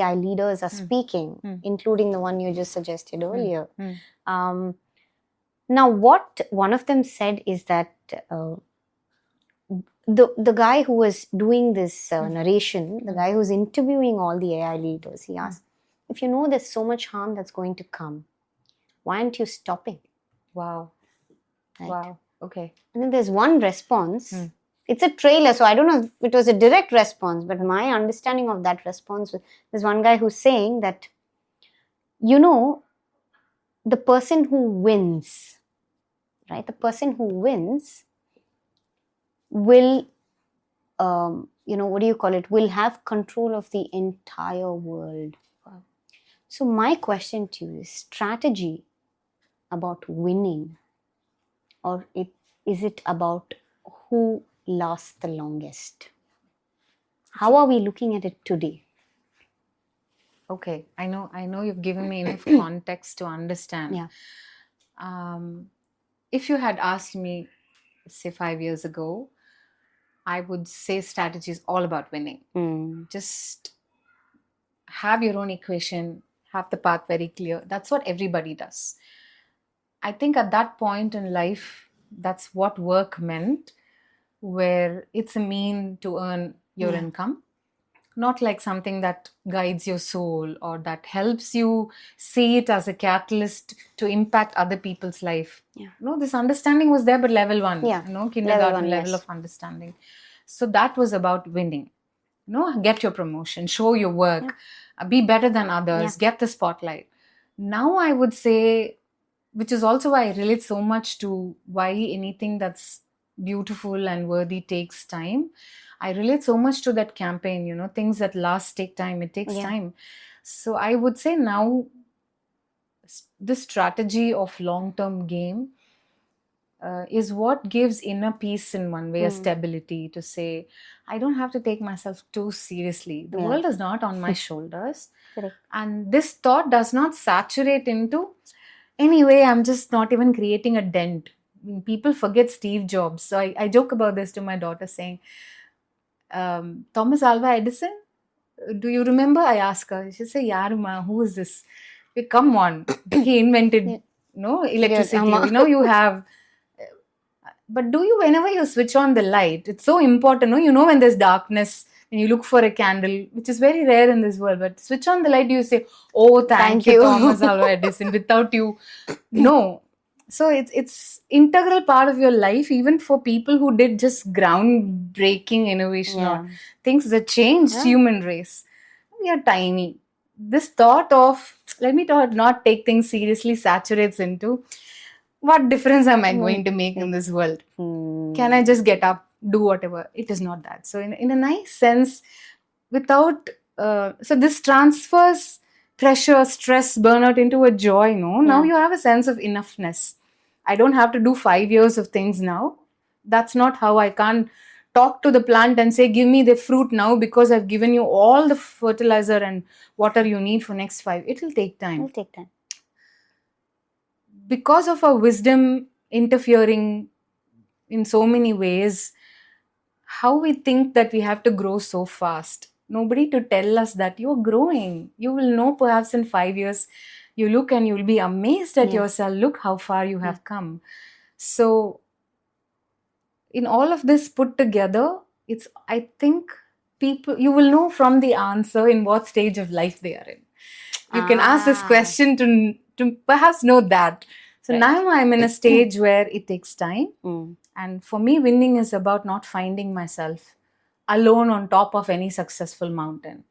AI leaders are speaking, including the one you just suggested earlier. Now, what one of them said is that the guy who was doing this narration, the guy who's interviewing all the AI leaders, he asked, if you know there's so much harm that's going to come, why aren't you stopping? Wow. Right? Wow. Okay. And then there's one response. It's a trailer, so I don't know if it was a direct response, but my understanding of that response was, there's one guy who's saying that, the person who wins, right? The person who wins will, will have control of the entire world. Wow. So my question to you is, strategy about winning, or is it about who lasts the longest? How are we looking at it today? Okay, I know you've given me enough context to understand. Yeah. If you had asked me, say 5 years ago, I would say strategy is all about winning. Just have your own equation, have the path very clear. That's what everybody does. I think at that point in life, that's what work meant, where it's a mean to earn your income. not like something that guides your soul or that helps you see it as a catalyst to impact other people's life. Yeah. No, this understanding was there, but level 1, Yeah. kindergarten Level 1, level yes. of understanding. So that was about winning. Get your promotion, show your work, be better than others, get the spotlight. Now I would say, which is also why I relate so much to why anything that's beautiful and worthy takes time. I relate so much to that campaign, things that last take time, it takes time. So I would say now this strategy of long-term game is what gives inner peace in one way, a stability to say, I don't have to take myself too seriously. The world is not on my shoulders. Correct. And this thought does not saturate into, anyway, I'm just not even creating a dent. People forget Steve Jobs. So I joke about this to my daughter saying, Thomas Alva Edison, do you remember? I ask her. She say, Yarma, who is this? Come on. He invented electricity. You have. But whenever you switch on the light, it's so important. When there's darkness and you look for a candle, which is very rare in this world, but switch on the light, you say, oh, thank you, Thomas Alva Edison. Without you, no. So it's integral part of your life, even for people who did just groundbreaking innovation or things that changed human race. We are tiny. This thought of, let me not take things seriously, saturates into, what difference am I going to make in this world? Can I just get up, do whatever? It is not that. So in a nice sense, without, so this transfers pressure, stress, burnout into a joy, Now you have a sense of enoughness. I don't have to do 5 years of things now. That's not how. I can't talk to the plant and say, give me the fruit now because I've given you all the fertilizer and water you need for next 5. It will take time. It'll take time. Because of our wisdom interfering in so many ways, how we think that we have to grow so fast. Nobody to tell us that you're growing. You will know perhaps in 5 years, you look and you'll be amazed at yourself. Look how far you have come. So in all of this put together, I think people, you will know from the answer in what stage of life they are in. You can ask this question to perhaps know that. So now I'm in a stage where it takes time. And for me, winning is about not finding myself alone on top of any successful mountain.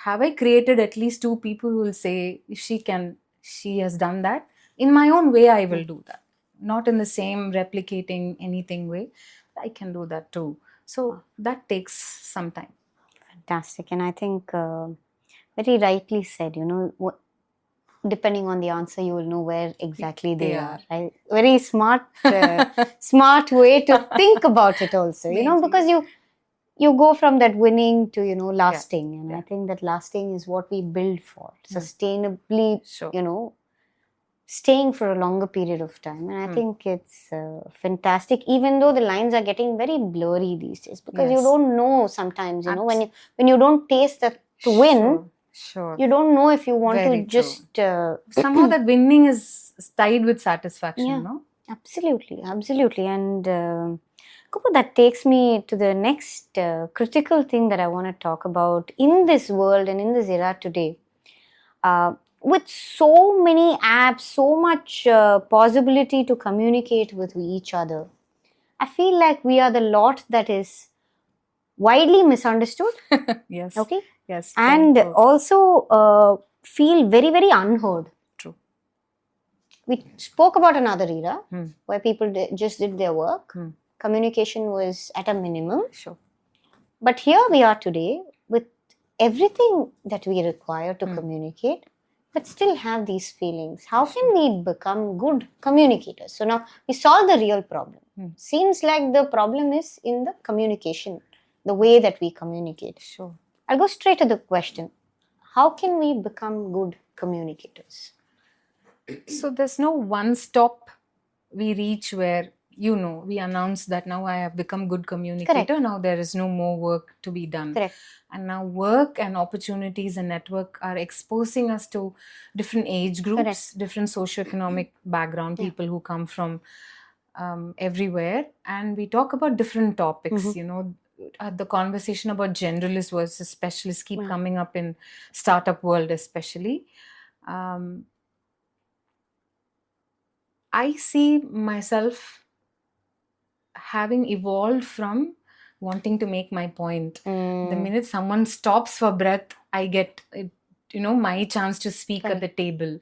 Have I created at least 2 people who will say, if she has done that, in my own way, I will do that. Not in the same replicating anything way. I can do that too. So that takes some time. Fantastic. And I think very rightly said, depending on the answer, you will know where exactly they are. Right? Very smart, smart way to think about it also, because you go from that winning to, lasting. And I think that lasting is what we build for, sustainably, staying for a longer period of time. And I think it's fantastic, even though the lines are getting very blurry these days, because you don't know sometimes, when you don't taste that to win, Sure. You don't know if you want Very to just... somehow that winning is tied with satisfaction, no? Absolutely. And Kuppu, that takes me to the next critical thing that I want to talk about in this world and in this era today. With so many apps, so much possibility to communicate with each other, I feel like we are the lot that is widely misunderstood. Yes. Okay. Yes. And also feel very, very unheard. True. We spoke about another era where people just did their work. Communication was at a minimum. Sure. But here we are today with everything that we require to communicate, but still have these feelings. How can we become good communicators? So now we solve the real problem. Seems like the problem is in the communication, the way that we communicate. Sure. I'll go straight to the question. How can we become good communicators? So there's no one stop we reach where, we announce that now I have become good communicator. Correct. Now there is no more work to be done. Correct. And now work and opportunities and network are exposing us to different age groups, Correct. different socioeconomic background, people who come from everywhere. And we talk about different topics, the conversation about generalist versus specialist keep Yeah. coming up in startup world especially. I see myself having evolved from wanting to make my point. The minute someone stops for breath, I get my chance to speak at the table.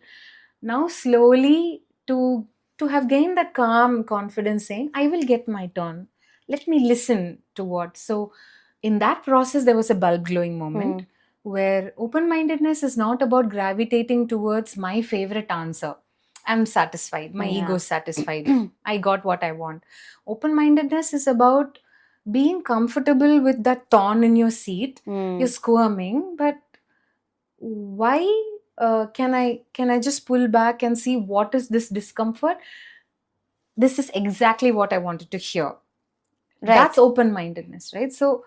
Now slowly to have gained that calm confidence, saying I will get my turn, let me listen to what. So in that process there was a bulb glowing moment where open-mindedness is not about gravitating towards my favorite answer. I'm satisfied, my ego is satisfied, I got what I want. Open-mindedness is about being comfortable with that thorn in your seat. You're squirming, but why can I just pull back and see what is this discomfort? This is exactly what I wanted to hear. That's open-mindedness, right? So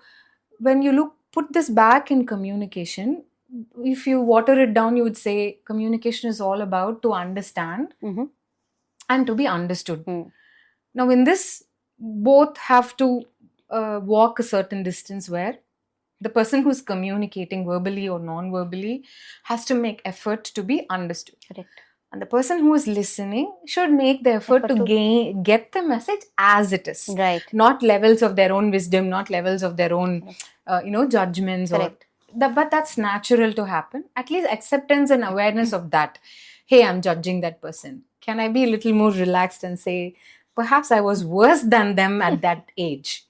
when you put this back in communication, if you water it down, you would say communication is all about to understand and to be understood. Now in this, both have to walk a certain distance where the person who's communicating verbally or non-verbally has to make effort to be understood. Correct. And the person who is listening should make the effort to get the message as it is. Right. Not levels of their own wisdom, not levels of their own, judgments. Correct. But that's natural to happen. At least acceptance and awareness of that. Hey, I'm judging that person. Can I be a little more relaxed and say, perhaps I was worse than them at that age?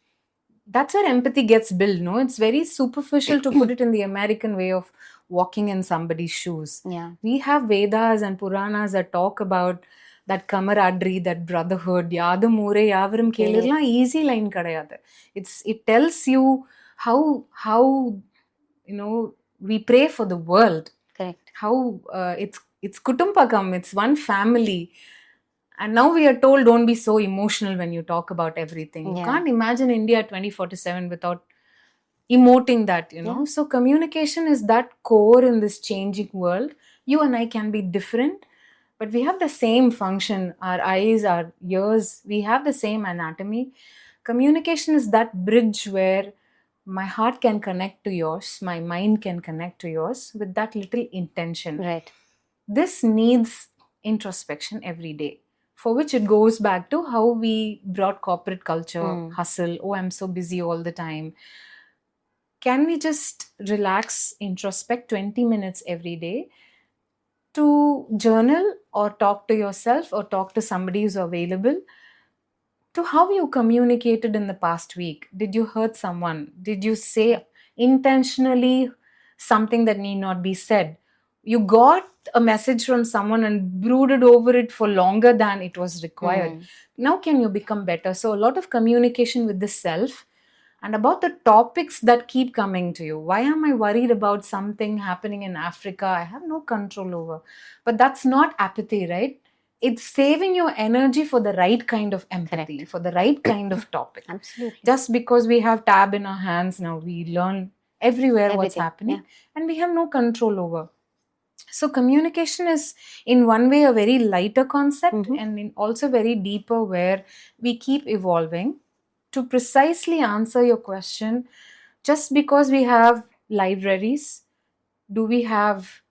That's where empathy gets built, no? It's very superficial to put it in the American way of walking in somebody's shoes. Yeah. We have Vedas and Puranas that talk about that camaraderie, that brotherhood. Yadu more yavarum kelirla easy line kadayadu. It tells you how we pray for the world. Correct. How it's kutumpakam, it's one family. And now we are told don't be so emotional when you talk about everything. You can't imagine India 24/7 without emoting that, So communication is that core in this changing world. You and I can be different, but we have the same function. Our eyes, our ears, we have the same anatomy. Communication is that bridge where my heart can connect to yours, my mind can connect to yours with that little intention. Right. This needs introspection every day, for which it goes back to how we brought corporate culture, hustle. Oh, I'm so busy all the time. Can we just relax, introspect 20 minutes every day to journal or talk to yourself or talk to somebody who's available to how you communicated in the past week? Did you hurt someone? Did you say intentionally something that need not be said? You got a message from someone and brooded over it for longer than it was required. Now can you become better? So a lot of communication with the self and about the topics that keep coming to you. Why am I worried about something happening in Africa? I have no control over. But that's not apathy, right? It's saving your energy for the right kind of empathy, for the right kind of topic. Absolutely. Just because we have tab in our hands now, we learn everywhere what's happening and we have no control over. So communication is in one way a very lighter concept and also very deeper, where we keep evolving. To precisely answer your question, just because we have libraries, do we have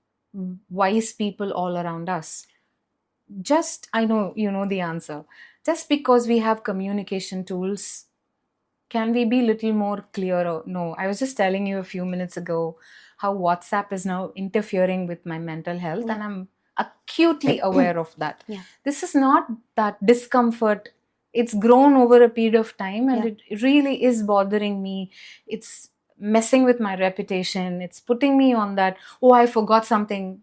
wise people all around us? I know you know the answer. Just because we have communication tools, can we be a little more clearer? No, I was just telling you a few minutes ago how WhatsApp is now interfering with my mental health, and I'm acutely aware of that. This is not that discomfort. It's grown over a period of time, and it really is bothering me. It's messing with my reputation. It's putting me on that, oh, I forgot something,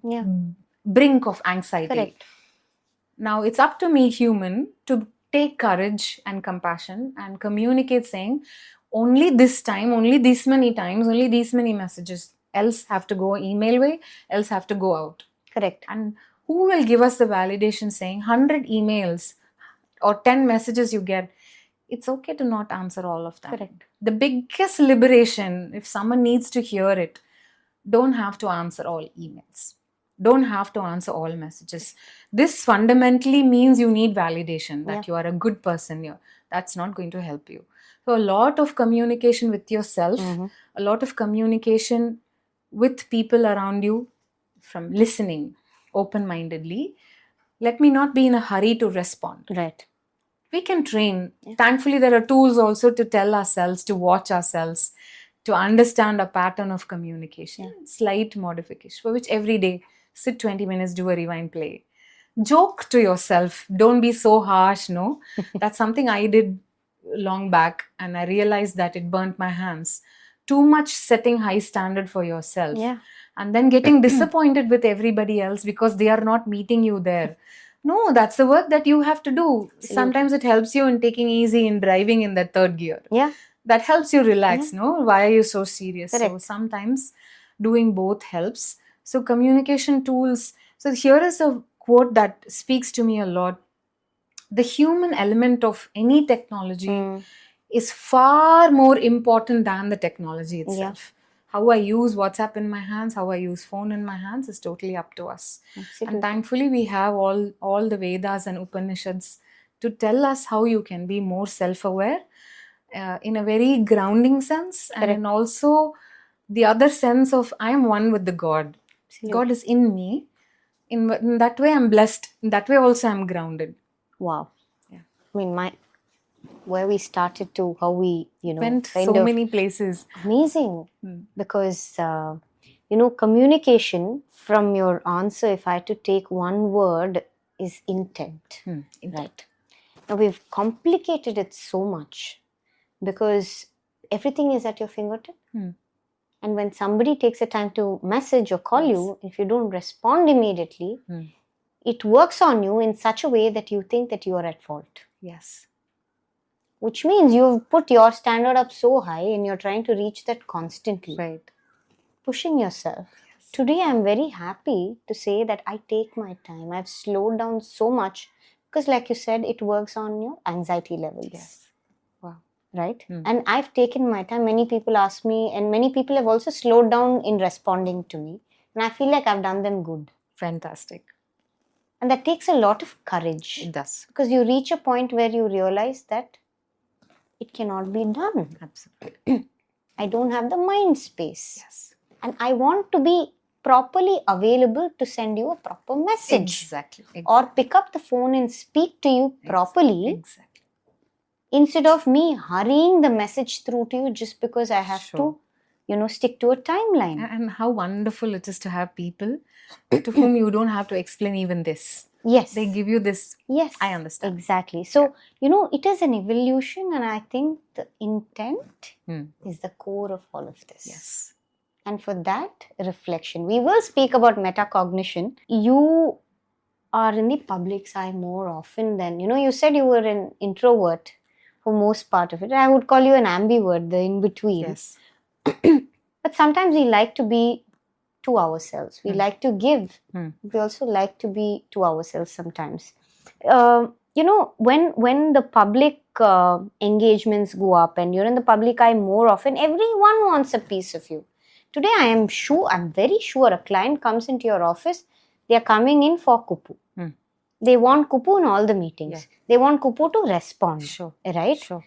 brink of anxiety. Correct. Now it's up to me, human, to take courage and compassion and communicate, saying only this time, only this many times, only these many messages, else have to go email way, else have to go out. Correct. And who will give us the validation saying 100 emails or 10 messages you get, it's okay to not answer all of them. Correct. The biggest liberation, if someone needs to hear it, don't have to answer all emails. don't have to answer all messages. This fundamentally means you need validation that you are a good person here. That's not going to help you. So a lot of communication with yourself, a lot of communication with people around you, from listening open-mindedly. Let me not be in a hurry to respond. Right. We can train. Thankfully, there are tools also to tell ourselves, to watch ourselves, to understand a pattern of communication. Slight modification, for which every day, sit 20 minutes, do a rewind play. Joke to yourself. Don't be so harsh, no? That's something I did long back, and I realized that it burnt my hands. Too much setting high standard for yourself. Yeah. And then getting disappointed with everybody else because they are not meeting you there. No, that's the work that you have to do. Sometimes it helps you in taking easy in driving in that third gear. Yeah. That helps you relax, no? Why are you so serious? Correct. So sometimes doing both helps. So communication tools. So here is a quote that speaks to me a lot. The human element of any technology is far more important than the technology itself. How I use WhatsApp in my hands, how I use phone in my hands is totally up to us. Absolutely. And thankfully we have all the Vedas and Upanishads to tell us how you can be more self-aware in a very grounding sense, and in also the other sense of I am one with the God. Absolutely. God is in me. In that way I'm blessed. In that way also I'm grounded. Wow. Yeah. I mean, where we started to how we, went so many places. Amazing. Because, communication, from your answer, if I had to take one word, is intent. Right. Now, we've complicated it so much because everything is at your fingertip. And when somebody takes the time to message or call you, if you don't respond immediately, it works on you in such a way that you think that you are at fault. Yes. Which means you've put your standard up so high and you're trying to reach that constantly. Right. Pushing yourself. Yes. Today I'm very happy to say that I take my time. I've slowed down so much because, like you said, it works on your anxiety levels. Yes. Wow. Right? And I've taken my time. Many people ask me, and many people have also slowed down in responding to me. And I feel like I've done them good. Fantastic. And that takes a lot of courage. It does. Because you reach a point where you realize that it cannot be done. Absolutely. I don't have the mind space. Yes. And I want to be properly available to send you a proper message. Exactly. Or pick up the phone and speak to you properly. Exactly. Instead of me hurrying the message through to you just because I have to, stick to a timeline. And how wonderful it is to have people to whom you don't have to explain even this. Yes. They give you this. Yes. I understand. Exactly. So, it is an evolution, and I think the intent is the core of all of this. Yes. And for that, reflection. We will speak about metacognition. You are in the public's eye more often than, you said you were an introvert for most part of it. I would call you an ambivert, the in-between. Yes. But sometimes we like to be to ourselves. We like to give. We also like to be to ourselves sometimes. When the public engagements go up and you're in the public eye more often, everyone wants a piece of you. Today, I'm very sure a client comes into your office, they are coming in for Kuppu. They want Kuppu in all the meetings. Yeah. They want Kuppu to respond. Sure. Right? Sure.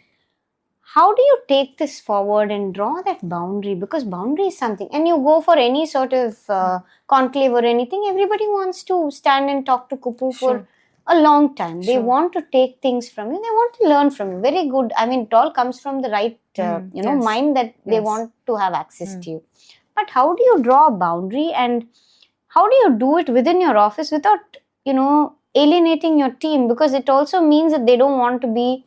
How do you take this forward and draw that boundary? Because boundary is something. And you go for any sort of conclave or anything, everybody wants to stand and talk to Kuppu for a long time. They want to take things from you. They want to learn from you. Very good. I mean, it all comes from the right, mind that they want to have access to you. But how do you draw a boundary, and how do you do it within your office without, alienating your team? Because it also means that they don't want to be,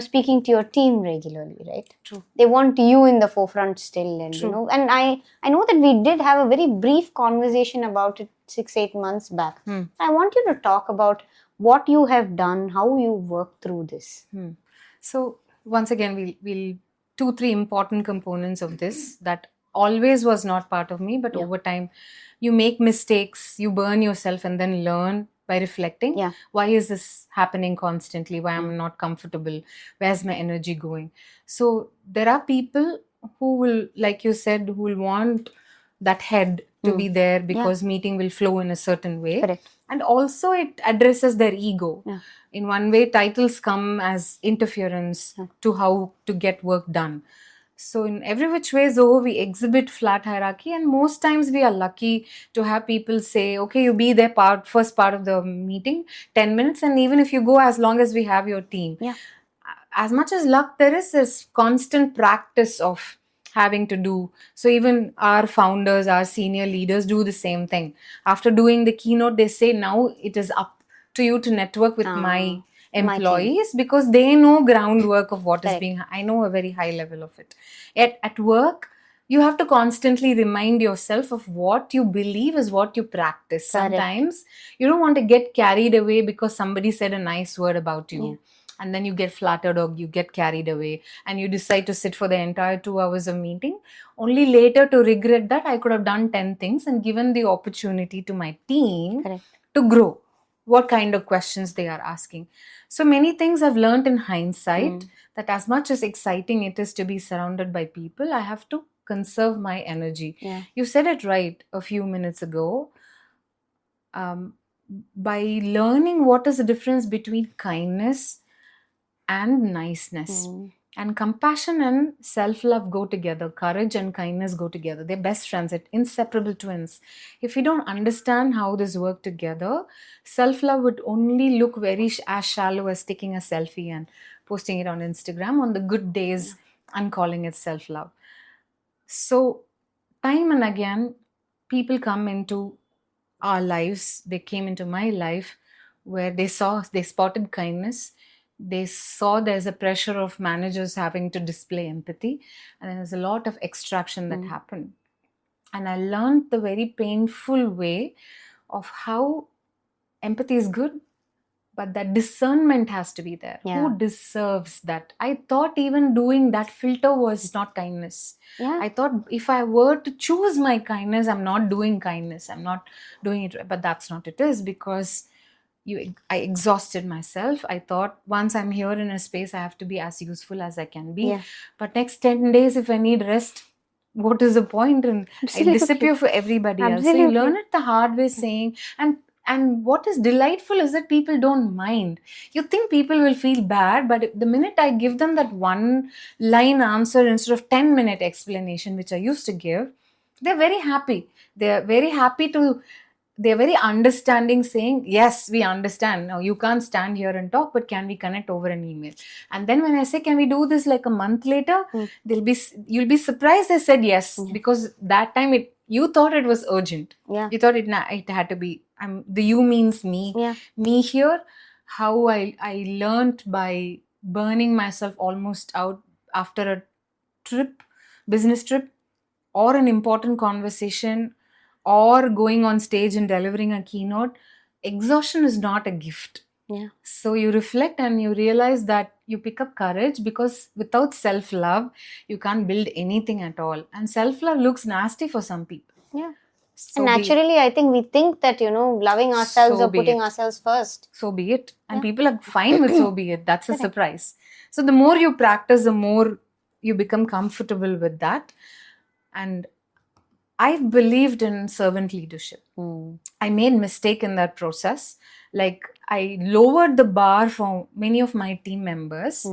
speaking to your team regularly, right? True. They want you in the forefront still, and and I know that we did have a very brief conversation about it 6-8 months back. I want you to talk about what you have done, how you worked through this. So once again, we'll 2-3 important components of this that always was not part of me, but over time you make mistakes, you burn yourself, and then learn by reflecting. Why is this happening constantly? Why I'm not comfortable? Where's my energy going? So there are people who will, like you said, who will want that head to be there because meeting will flow in a certain way. Correct. And also it addresses their ego. Yeah. In one way, titles come as interference to how to get work done. So in every which way, Zoho, we exhibit flat hierarchy, and most times we are lucky to have people say, okay, you be there first part of the meeting, 10 minutes, and even if you go, as long as we have your team. Yeah. As much as luck, there is this constant practice of having to do. So even our founders, our senior leaders do the same thing. After doing the keynote, they say, now it is up to you to network with my employees, because they know groundwork of what is being, I know a very high level of it. Yet at work, you have to constantly remind yourself of what you believe is what you practice. Sometimes you don't want to get carried away because somebody said a nice word about you. And then you get flattered or you get carried away and you decide to sit for the entire 2 hours of meeting, only later to regret that I could have done 10 things and given the opportunity to my team to grow. What kind of questions they are asking. So many things I've learned in hindsight, that as much as exciting it is to be surrounded by people, I have to conserve my energy. You said it right a few minutes ago. By learning what is the difference between kindness and niceness. And compassion and self-love go together. Courage and kindness go together. They're best friends, they're inseparable twins. If we don't understand how this work together, self-love would only look very as shallow as taking a selfie and posting it on Instagram on the good days and calling it self-love. So time and again, people come into our lives. They came into my life where they spotted kindness. They saw there's a pressure of managers having to display empathy, and there's a lot of extraction that happened. And I learned the very painful way of how empathy is good, but that discernment has to be there. Who deserves that? I thought even doing that filter was not kindness. I thought if I were to choose my kindness, I'm not doing kindness. I'm not doing it. But that's not it is, because I exhausted myself. I thought once I'm here in a space, I have to be as useful as I can be. But next 10 days, if I need rest, what is the point? And I disappear for everybody else. So you learn it the hard way, saying, and what is delightful is that people don't mind. You think people will feel bad, but the minute I give them that one line answer instead of 10-minute explanation, which I used to give, they're very happy. They're very happy to... They're very understanding, saying, yes, we understand. Now, you can't stand here and talk, but can we connect over an email? And then when I say, can we do this like a month later? You'll be surprised they said yes, because that time you thought it was urgent. You thought it had to be, the you means me. Me here, how I learned by burning myself almost out after a business trip, or an important conversation, or going on stage and delivering a keynote. Exhaustion is not a gift. So you reflect and you realize that you pick up courage, because without self-love, you can't build anything at all. And self-love looks nasty for some people. So and naturally, I think we think that, loving ourselves or putting ourselves first. So be it. And people are fine with so be it. That's a surprise. So the more you practice, the more you become comfortable with that. And I've believed in servant leadership. I made mistake in that process. Like, I lowered the bar for many of my team members,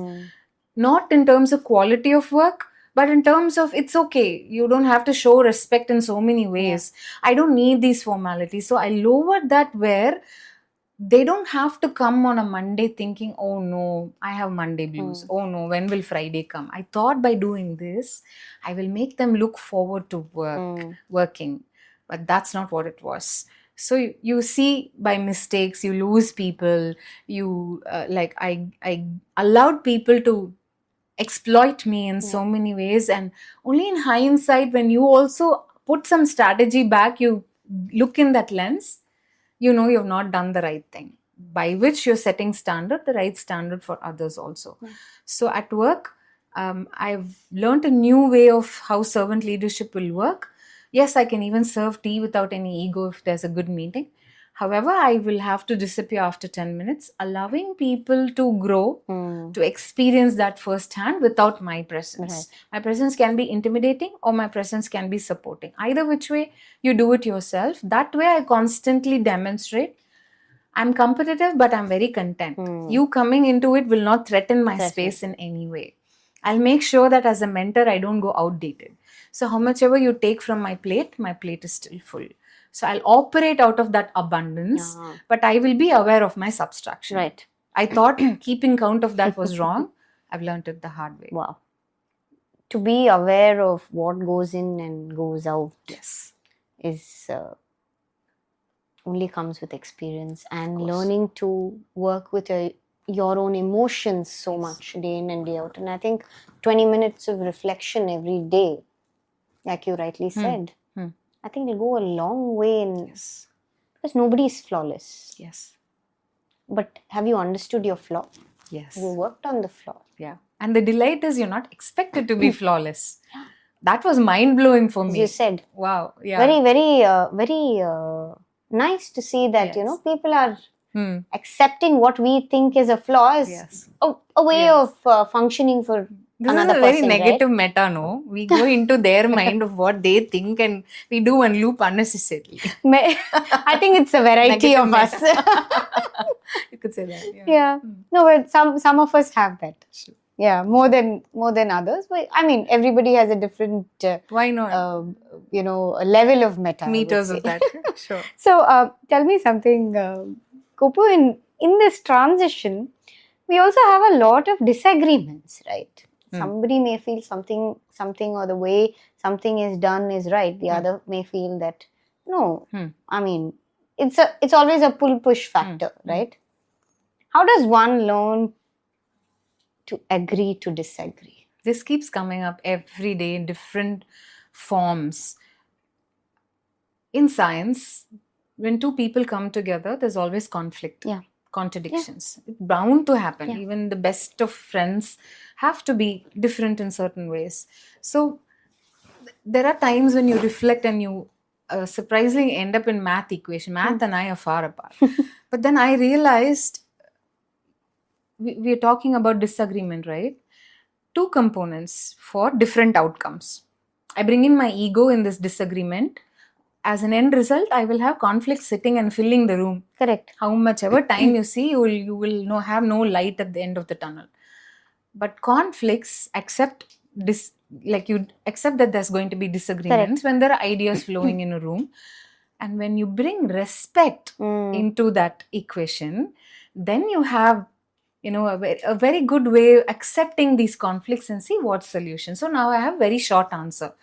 not in terms of quality of work, but in terms of it's okay. You don't have to show respect in so many ways. I don't need these formalities. So I lowered that, where they don't have to come on a Monday thinking, oh no, I have Monday blues. Oh no, when will Friday come? I thought by doing this, I will make them look forward to working. But that's not what it was. So you see, by mistakes, you lose people. I allowed people to exploit me in so many ways. And only in hindsight, when you also put some strategy back, you look in that lens, you know you've not done the right thing, by which you're setting the right standard for others also. So at work, I've learned a new way of how servant leadership will work. Yes, I can even serve tea without any ego if there's a good meeting. However, I will have to disappear after 10 minutes, allowing people to grow, to experience that firsthand without my presence. Right. My presence can be intimidating or my presence can be supporting. Either which way, you do it yourself. That way, I constantly demonstrate I'm competitive, but I'm very content. You coming into it will not threaten my space in any way. I'll make sure that as a mentor, I don't go outdated. So, how much ever you take from my plate is still full. So, I'll operate out of that abundance, but I will be aware of my subtraction. Right. I thought keeping count of that was wrong. I've learned it the hard way. Wow. To be aware of what goes in and goes out is only comes with experience and learning to work with your own emotions so much day in and day out. And I think 20 minutes of reflection every day, like you rightly said, I think it'll go a long way in because nobody is flawless. Yes. But have you understood your flaw? Yes. You worked on the flaw. Yeah. And the delight is you're not expected to be flawless. That was mind-blowing for me. As you said. Wow. Yeah. Very, very nice to see that, people are accepting what we think is a flaw as a way of functioning for this another is a very person, negative meta, no? We go into their mind of what they think and we do one loop unnecessarily. I think it's a variety of us. You could say that. Yeah. No, but some of us have that. Sure. Yeah, more than others. But I mean, everybody has a different why not? A level of meta. Meters of that. Sure. So tell me something, Kuppu, in this transition, we also have a lot of disagreements, right? Somebody may feel something or the way something is done is right. The other may feel that no. I mean, it's always a pull-push factor, right? How does one learn to agree to disagree? This keeps coming up every day in different forms. In science, when two people come together, there's always conflict. Yeah. Contradictions. It's bound to happen. Yeah. Even the best of friends have to be different in certain ways. So there are times when you reflect and you surprisingly end up in math equation. Math and I are far apart. But then I realized we are talking about disagreement, right? Two components for different outcomes. I bring in my ego in this disagreement. As an end result, I will have conflict sitting and filling the room. Correct. How much ever time you see, you will have no light at the end of the tunnel. But conflicts you accept that there's going to be disagreements. Correct. When there are ideas flowing in a room. And when you bring respect into that equation, then you have a very good way of accepting these conflicts and see what solution. So now I have very short answer.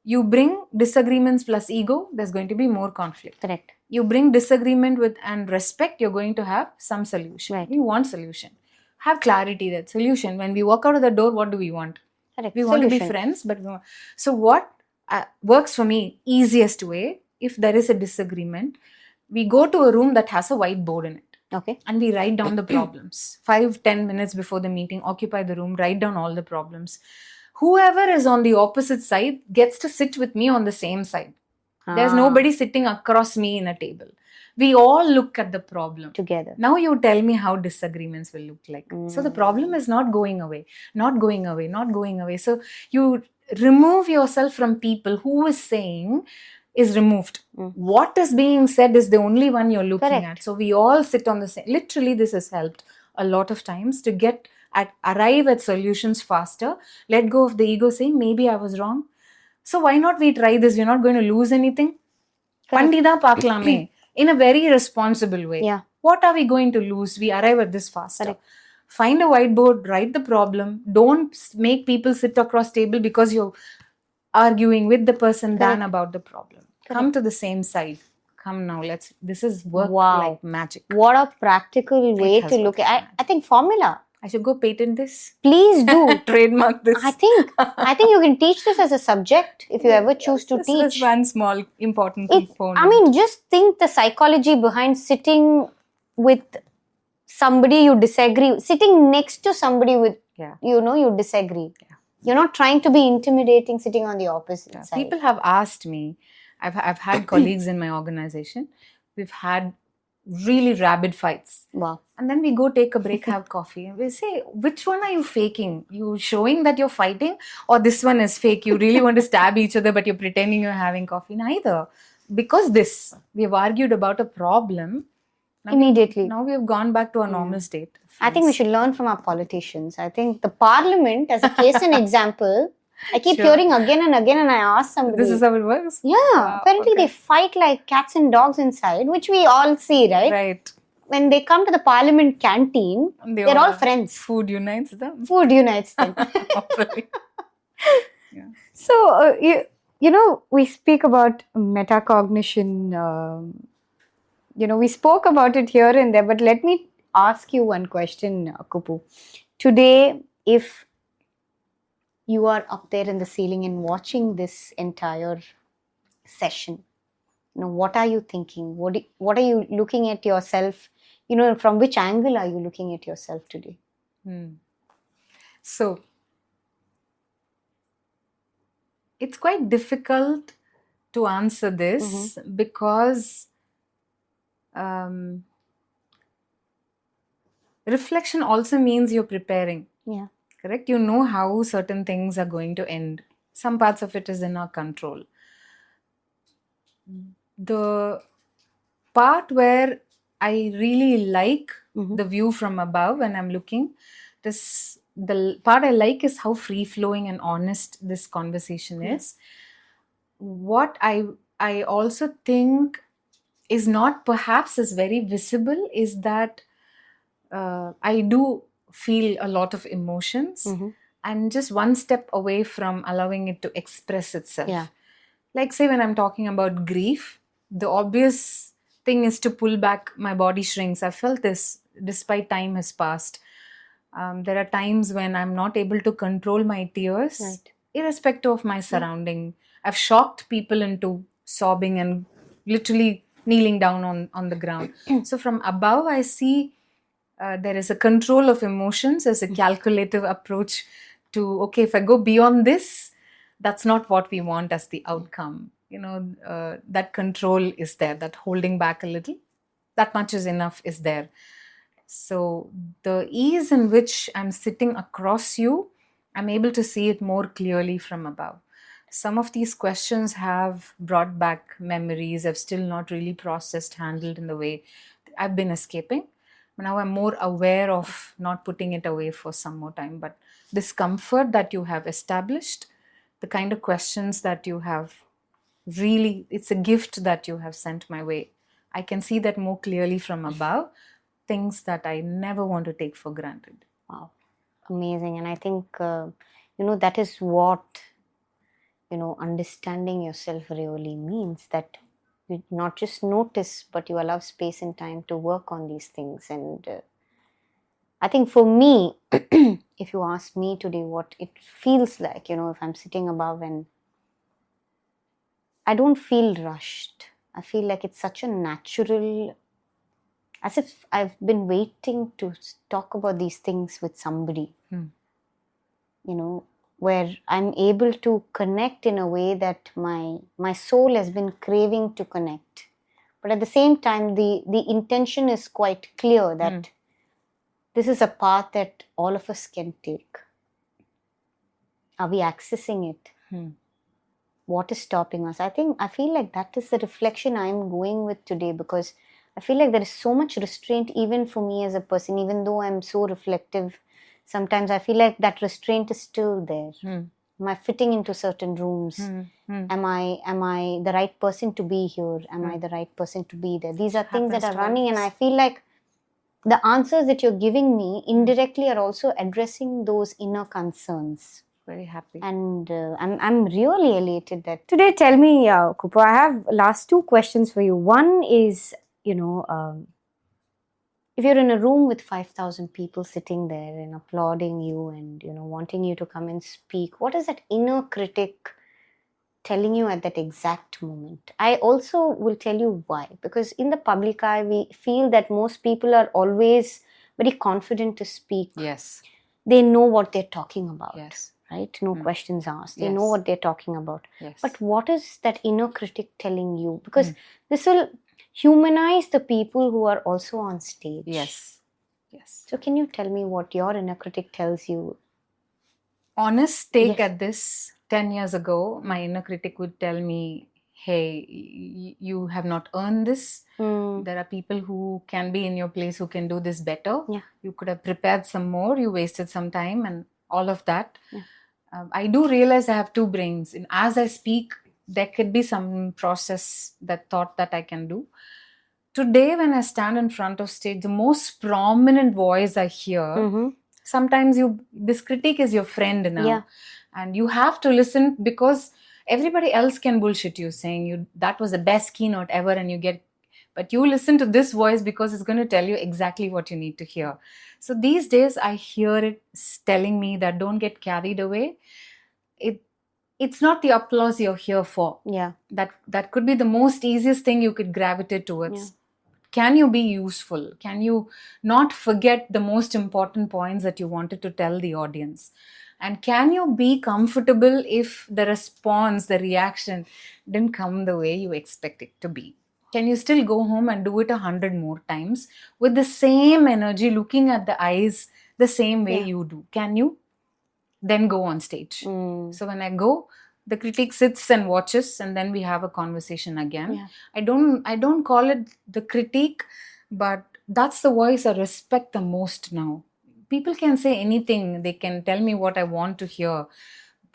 You bring disagreements plus ego, there's going to be more conflict. Correct. You bring disagreement with and respect, you're going to have some solution. Right. You want solution. Have clarity that solution. When we walk out of the door, what do we want? Correct. We want to be friends, but so what works for me, easiest way, if there is a disagreement, we go to a room that has a whiteboard in it. Okay. And we write down the problems. 5-10 minutes before the meeting, occupy the room, write down all the problems. Whoever is on the opposite side gets to sit with me on the same side. There's nobody sitting across me in a table. We all look at the problem together. Now you tell me how disagreements will look like. So the problem is not going away. So you remove yourself from people who is saying is removed. What is being said is the only one you're looking Correct. at. So we all sit on the same. Literally, this has helped a lot of times to arrive at solutions faster. Let go of the ego saying, maybe I was wrong. So why not we try this? We're not going to lose anything. Pandida paaklame in a very responsible way. Yeah. What are we going to lose? We arrive at this faster. Correct. Find a whiteboard, write the problem. Don't make people sit across table because you're arguing with the person than about the problem. Correct. Come to the same side. Come now, this is work like magic. What a practical way to look at. I think formula. I should go patent this. Please do. Trademark this. I think you can teach this as a subject if you ever choose to teach. This is one small important component. I mean, just think the psychology behind sitting with somebody you disagree, sitting next to somebody with, you disagree. Yeah. You're not trying to be intimidating sitting on the opposite side. People have asked me, I've had colleagues in my organization, We've had really rabid fights. Wow. And then we go take a break, have coffee, and we say, which one are you faking? You showing that you're fighting, or this one is fake? You really want to stab each other, but you're pretending you're having coffee? Neither. Because we have argued about a problem. Immediately. Now we have gone back to our normal state. I think we should learn from our politicians. I think the parliament, as a case and example, I keep hearing again and again, and I ask somebody. This is how it works? Yeah. Apparently they fight like cats and dogs inside, which we all see, right? Right. When they come to the parliament canteen, they're all friends. Food unites them. Food unites them. Yeah. So, we speak about metacognition. We spoke about it here and there, but let me ask you one question, Kuppu. Today, if you are up there in the ceiling and watching this entire session, what are you thinking? What are you looking at yourself? From which angle are you looking at yourself today? So, it's quite difficult to answer this because reflection also means you're preparing. Yeah. Correct? You know how certain things are going to end. Some parts of it is in our control. The part where I really like the view from above when I'm looking, the part I like is how free-flowing and honest this conversation is. What I also think is not perhaps as very visible is that I do feel a lot of emotions. I'm just one step away from allowing it to express itself. Yeah. Like say when I'm talking about grief, the obvious thing is to pull back, my body shrinks. I felt this despite time has passed. There are times when I'm not able to control my tears, irrespective of my surrounding. I've shocked people into sobbing and literally kneeling down on the ground. So from above, I see there is a control of emotions as a calculative approach to, okay, if I go beyond this, that's not what we want as the outcome. That control is there, that holding back a little, that much is enough is there. So the ease in which I'm sitting across you, I'm able to see it more clearly from above. Some of these questions have brought back memories I've still not really processed, handled in the way I've been escaping. Now I'm more aware of not putting it away for some more time. But this comfort that you have established, the kind of questions that you have really, it's a gift that you have sent my way. I can see that more clearly from above, things that I never want to take for granted. Wow, amazing. And I think, that is what, understanding yourself really means, that you not just notice, but you allow space and time to work on these things. And I think for me, if you ask me today what it feels like, if I'm sitting above, and I don't feel rushed. I feel like it's such a natural, as if I've been waiting to talk about these things with somebody, where I'm able to connect in a way that my soul has been craving to connect. But at the same time, the intention is quite clear that this is a path that all of us can take. Are we accessing it? What is stopping us? I feel like that is the reflection I'm going with today, because I feel like there is so much restraint even for me as a person, even though I'm so reflective. Sometimes I feel like that restraint is still there. Am I fitting into certain rooms? Am I the right person to be here? Am I the right person to be there? These are things that are running, and I feel like the answers that you're giving me indirectly are also addressing those inner concerns. Very happy. And I'm really elated that today. Tell me, Kuppu, I have last two questions for you. One is, if you're in a room with 5,000 people sitting there and applauding you and, wanting you to come and speak, what is that inner critic telling you at that exact moment? I also will tell you why. Because in the public eye, we feel that most people are always very confident to speak. Yes. They know what they're talking about. Yes. Right? No questions asked. They know what they're talking about. Yes. But what is that inner critic telling you? Because this will, humanize the people who are also on stage. Yes. So can you tell me what your inner critic tells you? Honest take Yes. at this, 10 years ago, my inner critic would tell me, hey, you have not earned this. There are people who can be in your place who can do this better. Yeah. You could have prepared some more, you wasted some time and all of that. Yeah. I do realize I have two brains. And as I speak, there could be some process, that thought that I can do. Today, when I stand in front of stage, the most prominent voice I hear, sometimes this critique is your friend now. Yeah. And you have to listen, because everybody else can bullshit you, saying that was the best keynote ever, and but you listen to this voice because it's going to tell you exactly what you need to hear. So these days I hear it telling me that don't get carried away. It's not the applause you're here for. Yeah. That could be the most easiest thing you could gravitate towards. Yeah. Can you be useful? Can you not forget the most important points that you wanted to tell the audience? And can you be comfortable if the response, the reaction didn't come the way you expect it to be? Can you still go home and do it 100 more times with the same energy, looking at the eyes the same way you do? Can you? Then go on stage. So when I go, the critic sits and watches, and then we have a conversation again. Yeah. I don't call it the critique, but that's the voice I respect the most now. People can say anything, they can tell me what I want to hear,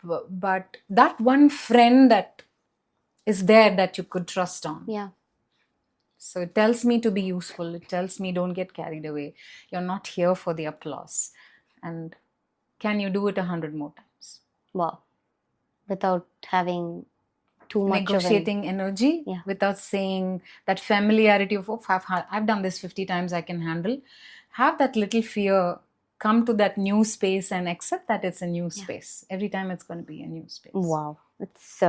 but that one friend that is there that you could trust on. Yeah. So it tells me to be useful. It tells me don't get carried away. You're not here for the applause. And can you do it 100 more times? Wow. Without having too much negotiating energy, without saying that familiarity of, oh, I've done this 50 times, I can handle. Have that little fear, come to that new space and accept that it's a new space. Every time it's going to be a new space. Wow. It's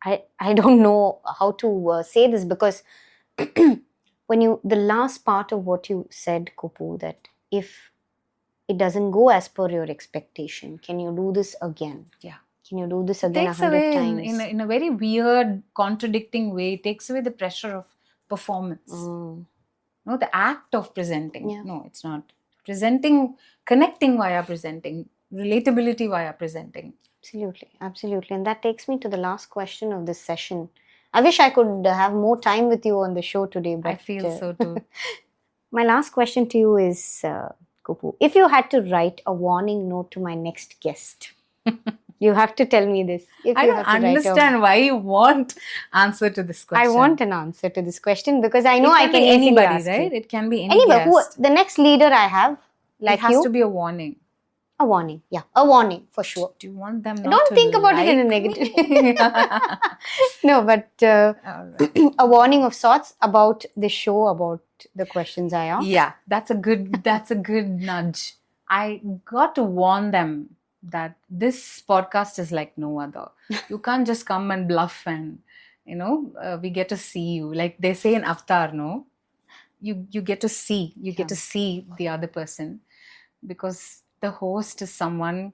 I don't know how to say this, because the last part of what you said, Kuppu, that if it doesn't go as per your expectation, can you do this again? Yeah. Can you do this again Takes 100 away times? in a very weird, contradicting way, takes away the pressure of performance. No, the act of presenting. Yeah. No, it's not. Presenting, connecting via presenting, relatability via presenting. Absolutely. And that takes me to the last question of this session. I wish I could have more time with you on the show today. But I feel so too. My last question to you is, Kuppu, if you had to write a warning note to my next guest, you have to tell me this. I don't understand why you want answer to this question. I want an answer to this question because I know I can easily anybody, ask right? you. It can be any guest. The next leader I have, like it has you, to be a warning. A warning, yeah, a warning for sure. Do you want them not Don't to think about like it in a negative. No, but right. A warning of sorts about the show, about the questions I ask. Yeah, that's a good nudge. I got to warn them that this podcast is like no other. You can't just come and bluff and we get to see you, like they say in Avatar. No, you get to see. You get to see the other person, because the host is someone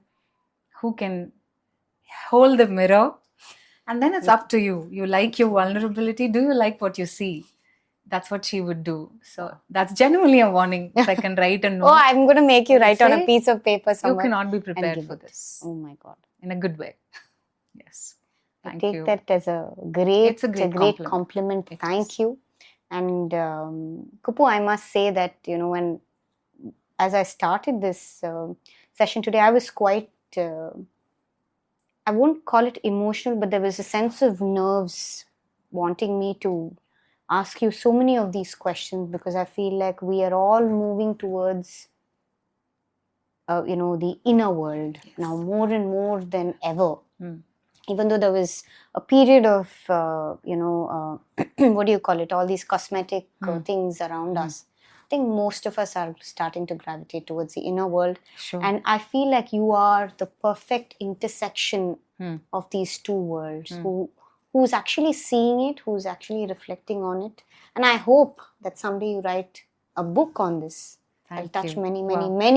who can hold the mirror, and then it's up to you. You like your vulnerability. Do you like what you see? That's what she would do. So that's genuinely a warning. If I can write a note. Oh, I'm going to make you write on a piece of paper somewhere. You cannot be prepared for this. Oh my God. In a good way. Yes. Thank you. I take that as a great compliment. Thank you. And Kuppu, I must say that, as I started this session today, I was quite, I won't call it emotional, but there was a sense of nerves wanting me to ask you so many of these questions, because I feel like we are all moving towards, the inner world now more and more than ever. Even though there was a period of, what do you call it, all these cosmetic things around us. I think most of us are starting to gravitate towards the inner world. Sure. And I feel like you are the perfect intersection of these two worlds, who's actually seeing it, who's actually reflecting on it. And I hope that someday you write a book on this. I'll touch many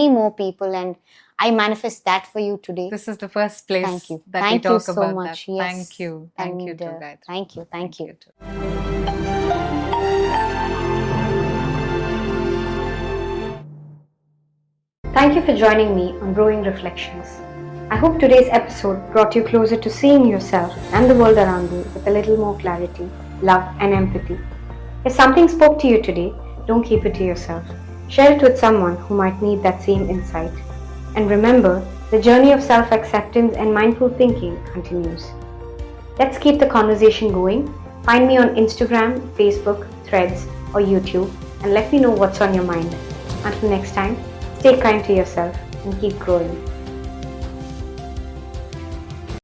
more people, and I manifest that for you today. This is the first place that we talk so about much. that. Yes. Thank you. Thank you, too, guys. Thank you. Thank you for joining me on Growing Reflections. I hope today's episode brought you closer to seeing yourself and the world around you with a little more clarity, love, and empathy. If something spoke to you today, don't keep it to yourself. Share it with someone who might need that same insight. And remember, the journey of self-acceptance and mindful thinking continues. Let's keep the conversation going. Find me on Instagram, Facebook, Threads, or YouTube, and let me know what's on your mind. Until next time, stay kind to yourself and keep growing.